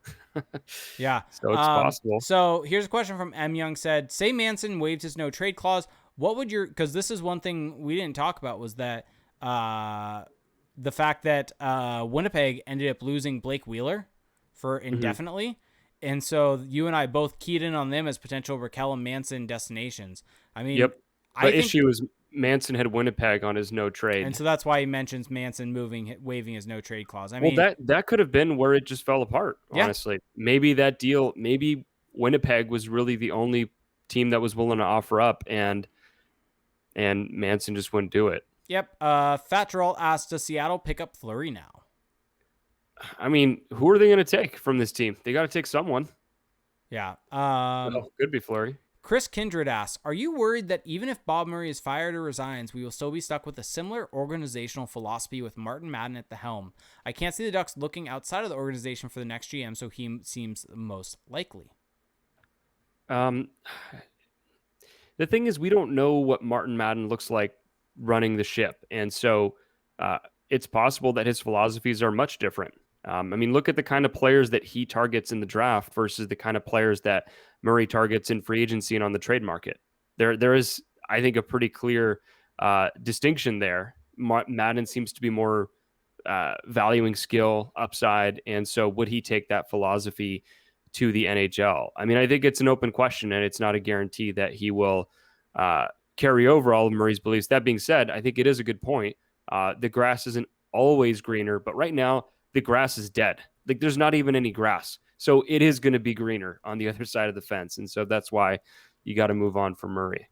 Yeah. so it's possible. So here's a question from M. Young said, say Manson waived his no trade clause. What would your, because this is one thing we didn't talk about was that the fact that Winnipeg ended up losing Blake Wheeler for indefinitely. And so you and I both keyed in on them as potential Rakell and Manson destinations. I mean, Yep. The issue is Manson had Winnipeg on his no trade. And so that's why he mentions Manson waiving his no trade clause. I mean, that could have been where it just fell apart, honestly. Yeah. Maybe Winnipeg was really the only team that was willing to offer up, and Manson just wouldn't do it. Yep. Fat Gerald asked, does Seattle pick up Fleury now? I mean, who are they going to take from this team? They got to take someone. Yeah. Could be Fleury. Chris Kindred asks, are you worried that even if Bob Murray is fired or resigns, we will still be stuck with a similar organizational philosophy with Martin Madden at the helm? I can't see the Ducks looking outside of the organization for the next GM, so he seems most likely. The thing is, we don't know what Martin Madden looks like running the ship, and so it's possible that his philosophies are much different. I mean, look at the kind of players that he targets in the draft versus the kind of players that Murray targets in free agency and on the trade market. There is, I think, a pretty clear distinction there. Madden seems to be more valuing skill, upside, and so would he take that philosophy to the NHL? I mean, I think it's an open question, and it's not a guarantee that he will carry over all of Murray's beliefs. That being said, I think it is a good point. The grass isn't always greener, but right now, the grass is dead. Like there's not even any grass. So it is going to be greener on the other side of the fence. And so that's why you got to move on from Murray.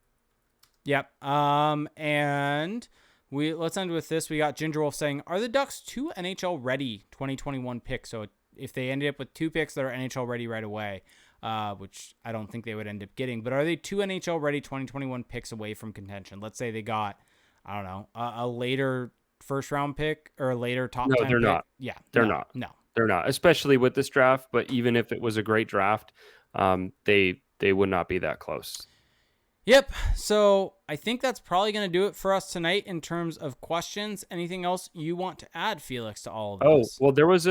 Yep. And let's end with this. We got Ginger Wolf saying, are the Ducks 2 NHL ready 2021 picks? So if they ended up with 2 picks that are NHL ready right away, which I don't think they would end up getting, but are they 2 NHL ready 2021 picks away from contention? Let's say they got, I don't know, a later first round pick or a later top 10 No, they're pick. not. Yeah. They're not. No. They're not, especially with this draft. But even if it was a great draft, they would not be that close. Yep. So I think that's probably going to do it for us tonight in terms of questions. Anything else you want to add, Felix, to all of this? Oh, well, there was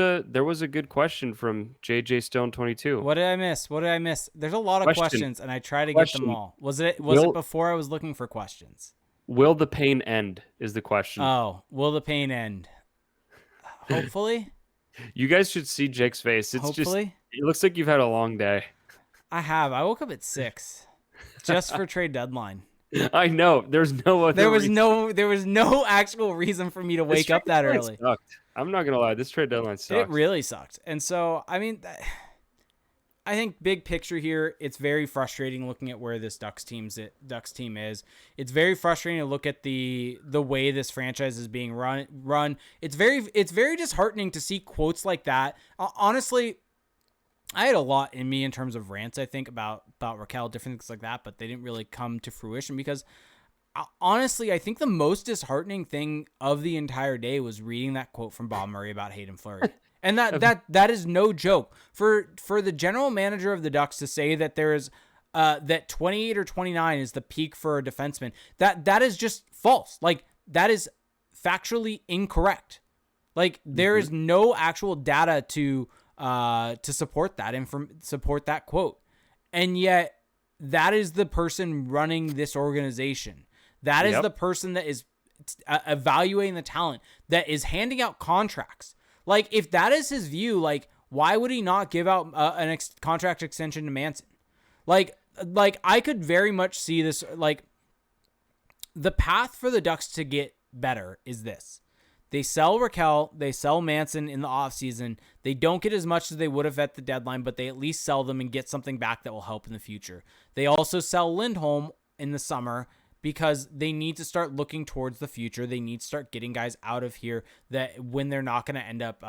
a good question from JJ Stone 22. What did I miss? There's a lot of questions, and I try to get them all. Was it before I was looking for questions? Will the pain end is the question. Oh, will the pain end? Hopefully. You guys should see Jake's face. It's Hopefully. It looks like you've had a long day. I woke up at 6 just for trade deadline. I know. There's no other There was no actual reason for me to wake up that early. Sucked. I'm not going to lie. This trade deadline sucked. It really sucked. And so, I mean, I think big picture here, it's very frustrating looking at where this Ducks team is. It's very frustrating to look at the way this franchise is being run. It's very disheartening to see quotes like that. Honestly, I had a lot in me in terms of rants, I think, about Rakell, different things like that, but they didn't really come to fruition because honestly, I think the most disheartening thing of the entire day was reading that quote from Bob Murray about Hayden Flurry. And that is no joke. For the general manager of the Ducks to say that there is that 28 or 29 is the peak for a defenseman, that is just false. Like that is factually incorrect. Like there is no actual data to support that and support that quote. And yet that is the person running this organization. That is the person that is evaluating the talent, that is handing out contracts. Like, if that is his view, like, why would he not give out an contract extension to Manson? Like I could very much see this. Like, the path for the Ducks to get better is this. They sell Rakell, they sell Manson in the offseason. They don't get as much as they would have at the deadline, but they at least sell them and get something back that will help in the future. They also sell Lindholm in the summer because they need to start looking towards the future. They need to start getting guys out of here that when they're not going to end up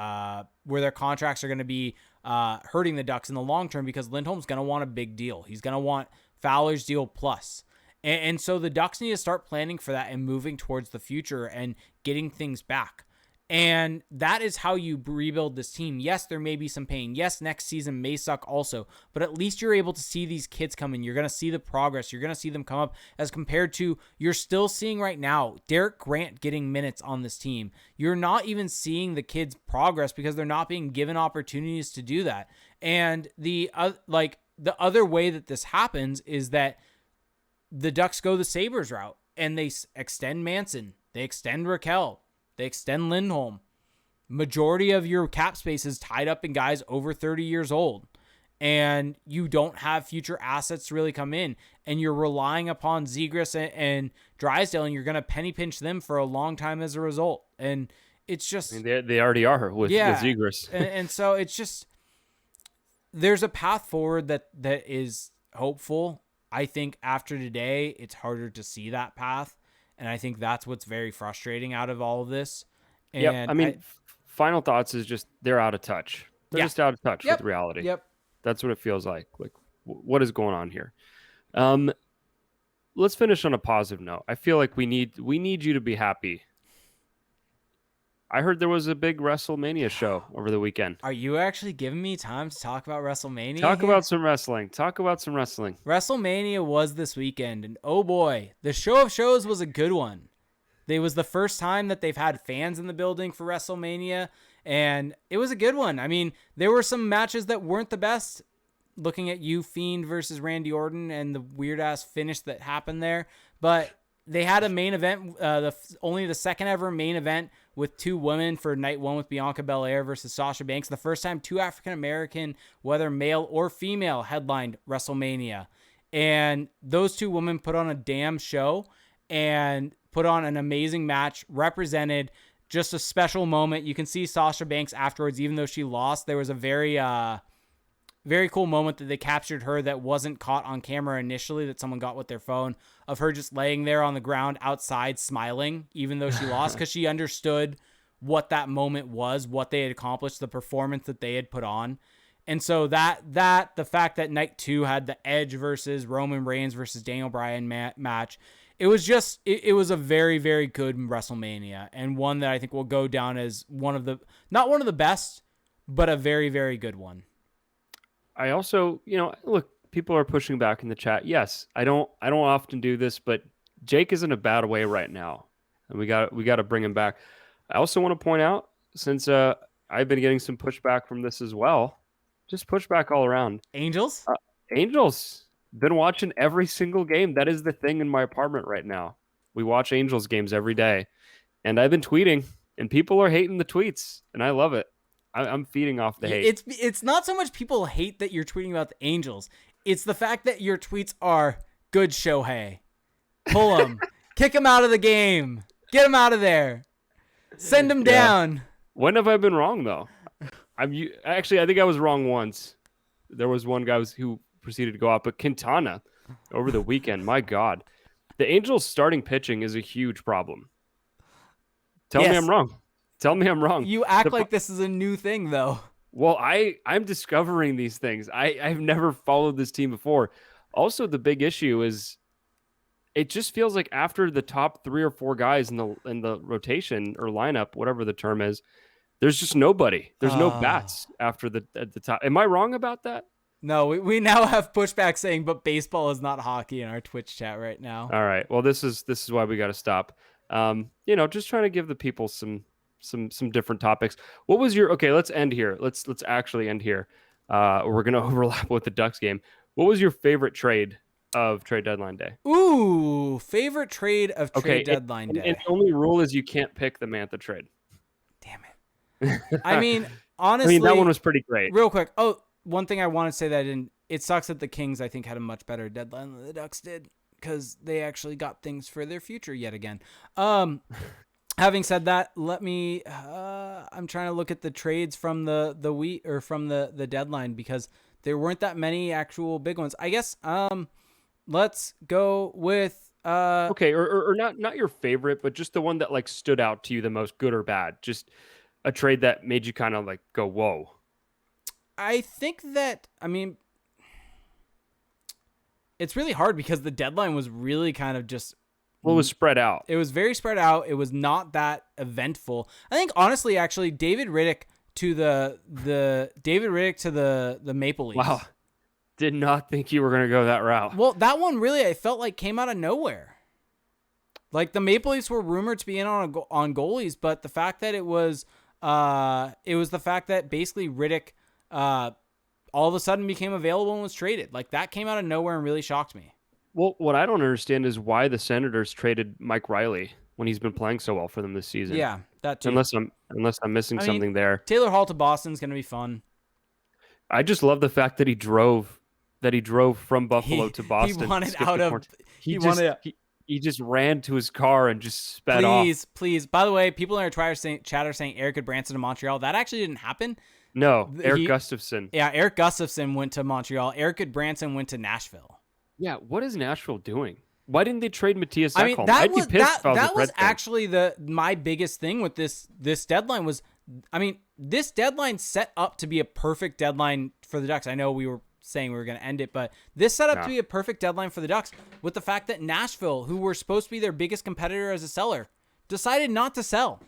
where their contracts are going to be hurting the Ducks in the long term, because Lindholm's going to want a big deal. He's going to want Fowler's deal plus. And so the Ducks need to start planning for that and moving towards the future and getting things back. And that is how you rebuild this team. Yes, there may be some pain. Yes, next season may suck also, but at least you're able to see these kids come in. You're going to see the progress. You're going to see them come up as compared to you're still seeing right now Derek Grant getting minutes on this team. You're not even seeing the kids progress because they're not being given opportunities to do that. And the other way that this happens is that the Ducks go the Sabres route and they extend Manson. They extend Rakell. They extend Lindholm. Majority of your cap space is tied up in guys over 30 years old. And you don't have future assets to really come in. And you're relying upon Zegras and Drysdale, and you're going to penny pinch them for a long time as a result. And it's just... I mean, they already are with Zegras. and so it's just... There's a path forward that is hopeful. I think after today, it's harder to see that path. And I think that's what's very frustrating out of all of this. And yeah, I mean, final thoughts is just they're out of touch. They're just out of touch with reality. Yep. That's what it feels like. Like, what is going on here? Let's finish on a positive note. I feel like we need you to be happy. I heard there was a big WrestleMania show over the weekend. Are you actually giving me time to talk about WrestleMania? Talk about some wrestling. WrestleMania was this weekend, and oh boy, the show of shows was a good one. It was the first time that they've had fans in the building for WrestleMania, and it was a good one. I mean, there were some matches that weren't the best. Looking at you, Fiend versus Randy Orton, and the weird-ass finish that happened there, but they had a main event, only the second ever main event with two women for night one with Bianca Belair versus Sasha Banks. The first time two African-American, whether male or female, headlined WrestleMania. And those two women put on a damn show and put on an amazing match, represented just a special moment. You can see Sasha Banks afterwards, even though she lost, there was a very cool moment that they captured her that wasn't caught on camera initially, that someone got with their phone, of her just laying there on the ground outside smiling, even though she lost, because she understood what that moment was, what they had accomplished, the performance that they had put on. And so the fact that night two had the Edge versus Roman Reigns versus Daniel Bryan match, it was a very, very good WrestleMania, and one that I think will go down as not one of the best, but a very, very good one. I also, look, people are pushing back in the chat. Yes, I don't often do this, but Jake is in a bad way right now, and we got to bring him back. I also want to point out, since I've been getting some pushback from this as well, just pushback all around. Angels? Angels. Been watching every single game. That is the thing in my apartment right now. We watch Angels games every day, and I've been tweeting, and people are hating the tweets, and I love it. I'm feeding off the hate. It's not so much people hate that you're tweeting about the Angels. It's the fact that your tweets are, good Shohei. Pull him. Kick him out of the game. Get him out of there. Send him down. When have I been wrong, though? I think I was wrong once. There was one guy who proceeded to go out, but Quintana over the weekend, my God. The Angels starting pitching is a huge problem. Tell me I'm wrong. Tell me I'm wrong. You act like this is a new thing, though. Well, I'm discovering these things. I've never followed this team before. Also, the big issue is it just feels like after the top 3 or 4 guys in the rotation or lineup, whatever the term is, there's just nobody. There's no bats after at the top. Am I wrong about that? No, we now have pushback saying, but baseball is not hockey in our Twitch chat right now. All right. Well, this is why we got to stop. Just trying to give the people some different topics. What was your... Okay, let's end here. Let's actually end here. We're going to overlap with the Ducks game. What was your favorite trade of trade deadline day? Ooh, favorite trade of trade deadline day. And the only rule is you can't pick the Mantha trade. Damn it. I mean, honestly... that one was pretty great. Real quick. Oh, one thing I want to say that it sucks that the Kings, I think, had a much better deadline than the Ducks did, because they actually got things for their future yet again. Having said that, let me. I'm trying to look at the trades from the week or from the deadline, because there weren't that many actual big ones. I guess. Let's go with. Okay, or not your favorite, but just the one that like stood out to you the most, good or bad. Just a trade that made you kind of like go, whoa. I think that, I mean, it's really hard because the deadline was really kind of just Well, it was spread out. It was very spread out. It was not that eventful. I think honestly, actually, David Riddick to the Maple Leafs. Wow. Did not think you were going to go that route. Well, that one really, I felt like came out of nowhere. Like the Maple Leafs were rumored to be in on goalies, but the fact that it was the fact that basically Riddick all of a sudden became available and was traded. Like that came out of nowhere and really shocked me. Well, what I don't understand is why the Senators traded Mike Riley when he's been playing so well for them this season. Yeah, that too. Unless I'm missing something there. Taylor Hall to Boston is going to be fun. I just love the fact that he drove from Buffalo to Boston. He wanted out of. He just ran to his car and just sped off. Please. By the way, people in our chat are saying Eric Branson to Montreal. That actually didn't happen. No, Eric Gustafson. Yeah, Eric Gustafson went to Montreal. Eric Branson went to Nashville. Yeah, what is Nashville doing? Why didn't they trade Matthias Ekholm? I mean, I'd be pissed if I was that a was Red fan. actually my biggest thing with this deadline was, I mean, this deadline set up to be a perfect deadline for the Ducks. I know we were saying we were going to end it, but this set up to be a perfect deadline for the Ducks with the fact that Nashville, who were supposed to be their biggest competitor as a seller, decided not to sell.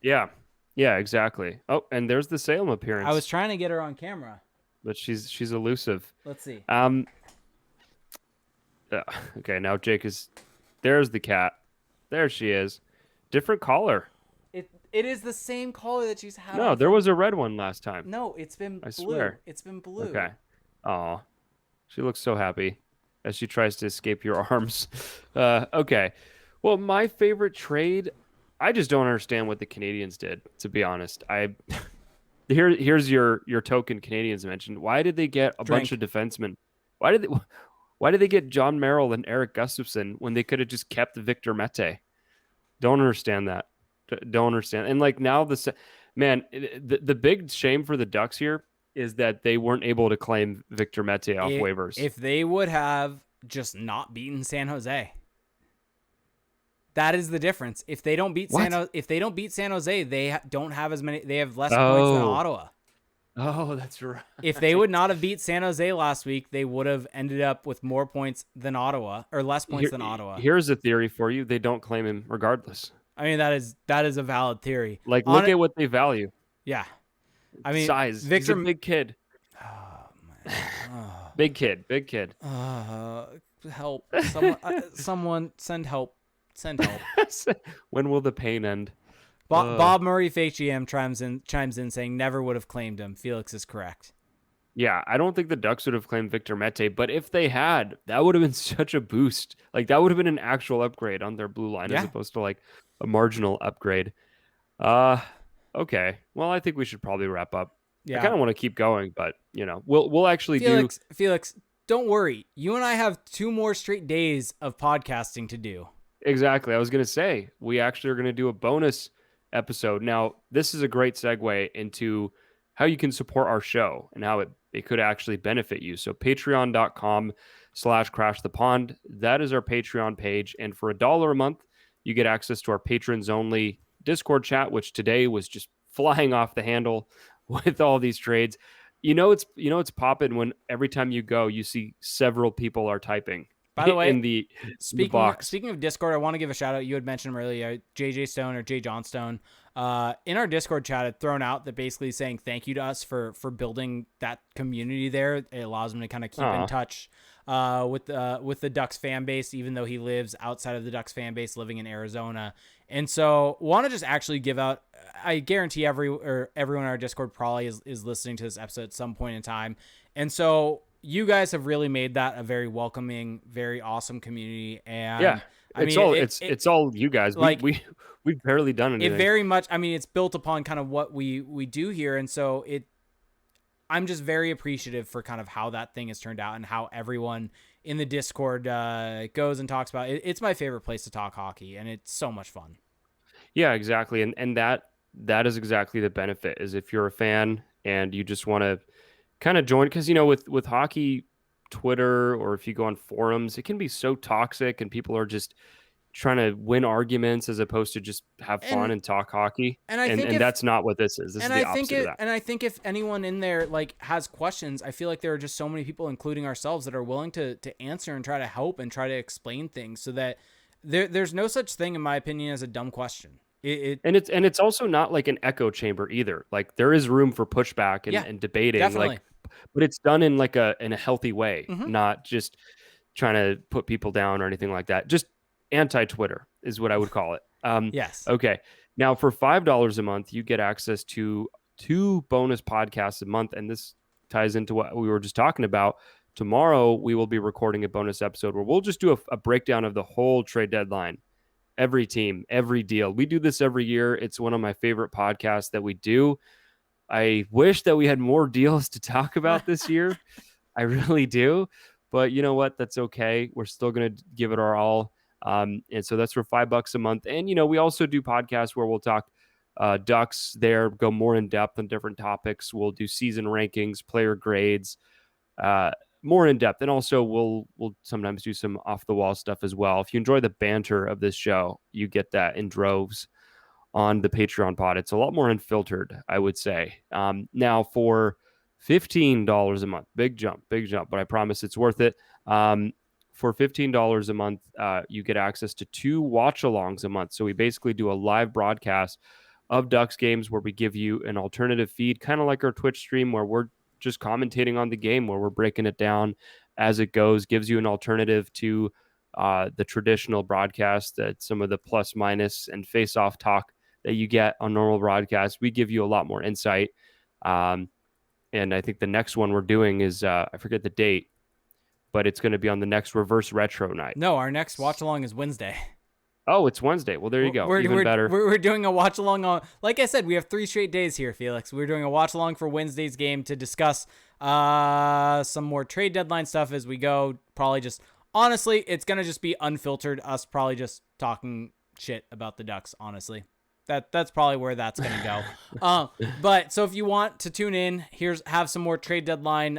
Yeah, exactly. Oh, and there's the Salem appearance. I was trying to get her on camera, but she's elusive. Let's see. Okay, now Jake there's the cat. There she is. Different collar. It is the same collar that she's had. No, there was a red one last time. No, it's been blue. I swear. It's been blue. Okay. Aw. She looks so happy as she tries to escape your arms. Okay. Well, my favorite trade, I just don't understand what the Canadians did, to be honest. Here's your token Canadians mentioned. Why did they get a bunch of defensemen? Why did they get John Merrill and Eric Gustafson when they could have just kept Victor Mete? Don't understand that. Don't understand. And like now the big shame for the Ducks here is that they weren't able to claim Victor Mete off waivers. If they would have just not beaten San Jose. That is the difference. If they don't beat San Jose, they don't have as many. They have less points than Ottawa. Oh, that's right. If they would not have beat San Jose last week, they would have ended up with more points than Ottawa or less points than Ottawa. Here's a theory for you. They don't claim him regardless. I mean, that is a valid theory. Like, look at what they value. Yeah. I mean, size. Victor, he's a big kid. Oh, man. Big kid. Help. Someone send help. Send help. When will the pain end? Bob Murray FHEM chimes in saying never would have claimed him. Felix is correct. Yeah, I don't think the Ducks would have claimed Victor Mete, but if they had, that would have been such a boost. Like that would have been an actual upgrade on their blue line as opposed to like a marginal upgrade. Okay. Well, I think we should probably wrap up. Yeah. I kind of want to keep going, but we'll actually Felix, don't worry. You and I have 2 more straight days of podcasting to do. Exactly. I was going to say, we actually are going to do a bonus episode. Now, this is a great segue into how you can support our show and how it could actually benefit you. So patreon.com/crashthepond. That is our Patreon page. And for $1 a month, you get access to our patrons only Discord chat, which today was just flying off the handle with all these trades. It's popping when every time you go, you see several people are typing. By the way, in the box. Speaking of Discord, I want to give a shout out. You had mentioned him earlier, JJ Stone or Jay Johnstone. In our Discord chat, had thrown out that basically saying thank you to us for building that community there. It allows him to kind of keep in touch with the Ducks fan base, even though he lives outside of the Ducks fan base, living in Arizona. And so, want to just actually give out. I guarantee everyone in our Discord probably is listening to this episode at some point in time, and so. You guys have really made that a very welcoming, very awesome community, and it's all you guys. Like we've barely done anything. It very much. I mean, it's built upon kind of what we do here, and so I'm just very appreciative for kind of how that thing has turned out and how everyone in the Discord goes and talks about it. It's my favorite place to talk hockey, and it's so much fun. Yeah, exactly, and that is exactly the benefit. Is if you're a fan and you just want to kind of join, because with hockey Twitter, or if you go on forums, it can be so toxic and people are just trying to win arguments as opposed to just have fun and talk hockey. And that's not what this is. This is the opposite of that. And I think if anyone in there has questions, I feel like there are just so many people, including ourselves, that are willing to answer and try to help and try to explain things so that There's no such thing, in my opinion, as a dumb question. And it's also not like an echo chamber either. Like there is room for pushback Yeah, and debating, definitely. like, but it's done in like a healthy way, Mm-hmm. not just trying to put people down or anything like that. Just anti-Twitter is what I would call it. Yes. Okay. Now for $5 a month, you get access to 2 bonus podcasts a month, and this ties into what we were just talking about. Tomorrow we will be recording a bonus episode where we'll just do a breakdown of the whole trade deadline, every team, every deal. We do this every year. It's one of my favorite podcasts that we do. I wish that we had more deals to talk about this year. I really do. But you know what? That's okay. We're still going to give it our all. And so that's for $5 a month. And, we also do podcasts where we'll talk Ducks there, go more in depth on different topics. We'll do season rankings, player grades, uh, more in depth. And also we'll sometimes do some off the wall stuff as well. If you enjoy the banter of this show, you get that in droves on the Patreon pod. It's a lot more unfiltered, I would say. Now for $15 a month, big jump, but I promise it's worth it. For $15 a month, you get access to 2 watch alongs a month. So we basically do a live broadcast of Ducks games where we give you an alternative feed, kind of like our Twitch stream where we're just commentating on the game, where we're breaking it down as it goes, gives you an alternative to the traditional broadcast, that some of the plus minus and face off talk that you get on normal broadcasts. We give you a lot more insight. And I think the next one we're doing is, I forget the date, but it's going to be on the next reverse retro night. No, our next watch along is Wednesday. Oh, it's Wednesday. Well, there you go. Even better. We're doing a watch along on, like I said, we have 3 straight days here, Felix. We're doing a watch along for Wednesday's game to discuss some more trade deadline stuff as we go. Probably just, honestly, it's going to just be unfiltered, us probably just talking shit about the Ducks, honestly. That's probably where that's going to go. But so if you want to tune in, have some more trade deadline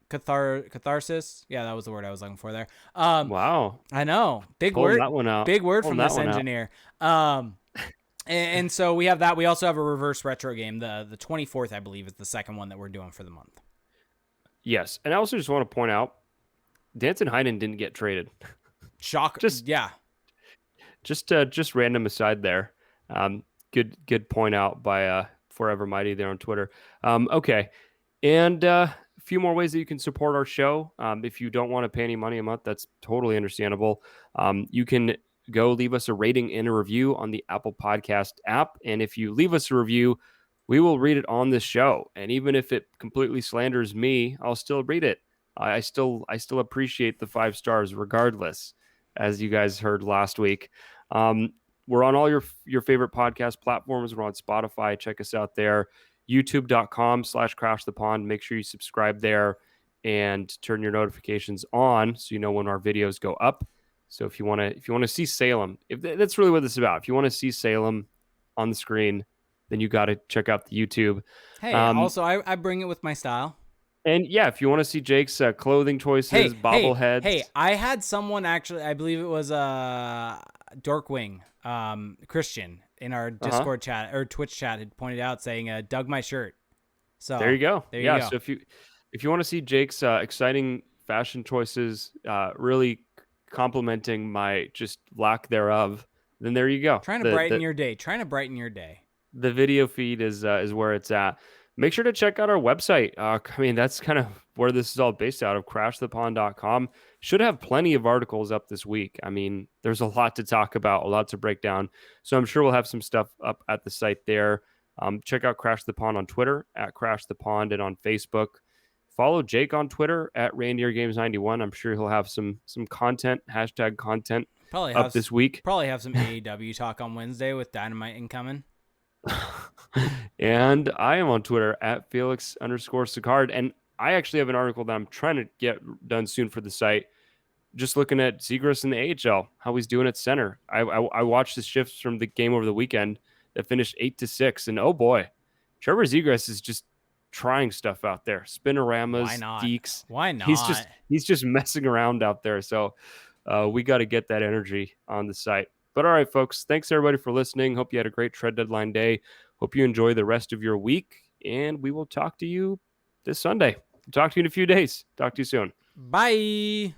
catharsis. Yeah, that was the word I was looking for there. Wow. I know. Big Pulling word. that one out. Big word Pulling from this engineer. And so we have that. We also have a reverse retro game. The 24th, I believe, is the second one that we're doing for the month. Yes. And I also just want to point out, Danson Hayden didn't get traded. Shocker. Yeah. Just random aside there. Good point out by Forever Mighty there on Twitter. Okay. And a few more ways that you can support our show. If you don't want to pay any money a month, that's totally understandable. You can go leave us a rating and a review on the Apple Podcast app. And if you leave us a review, we will read it on this show. And even if it completely slanders me, I'll still read it. I still appreciate the 5 stars regardless, as you guys heard last week. We're on all your favorite podcast platforms. We're on Spotify. Check us out there. YouTube.com/crashthepond. Make sure you subscribe there and turn your notifications on so you know when our videos go up. So if you want to see Salem, if that's really what this is about. If you want to see Salem on the screen, then you got to check out the YouTube. Hey, also I bring it with my style. And yeah, if you want to see Jake's clothing choices, bobbleheads. Hey, I had someone actually, I believe it was Dorkwing, Christian, in our Discord chat or Twitch chat, had pointed out saying, "Dug my shirt." So there you go. There you go. So if you want to see Jake's exciting fashion choices, really complimenting my just lack thereof, then there you go. Trying to brighten your day. The video feed is where it's at. Make sure to check out our website. That's kind of where this is all based out of, crashthepond.com. Should have plenty of articles up this week. There's a lot to talk about, a lot to break down. So I'm sure we'll have some stuff up at the site there. Check out Crash the Pond on Twitter, at Crash the Pond, and on Facebook. Follow Jake on Twitter, at ReindeerGames91. I'm sure he'll have some content, hashtag content up this week. Probably have some AEW talk on Wednesday with Dynamite incoming. And I am on Twitter at Felix_Sicard. And I actually have an article that I'm trying to get done soon for the site. Just looking at Zegras in the AHL, how he's doing at center. I watched the shifts from the game over the weekend that finished 8-6. And oh boy, Trevor Zegras is just trying stuff out there. Spinoramas, Why not? deeks. Why not? He's just messing around out there. So we got to get that energy on the site. But all right, folks, thanks everybody for listening. Hope you had a great trade deadline day. Hope you enjoy the rest of your week, and we will talk to you this Sunday. Talk to you in a few days. Talk to you soon. Bye.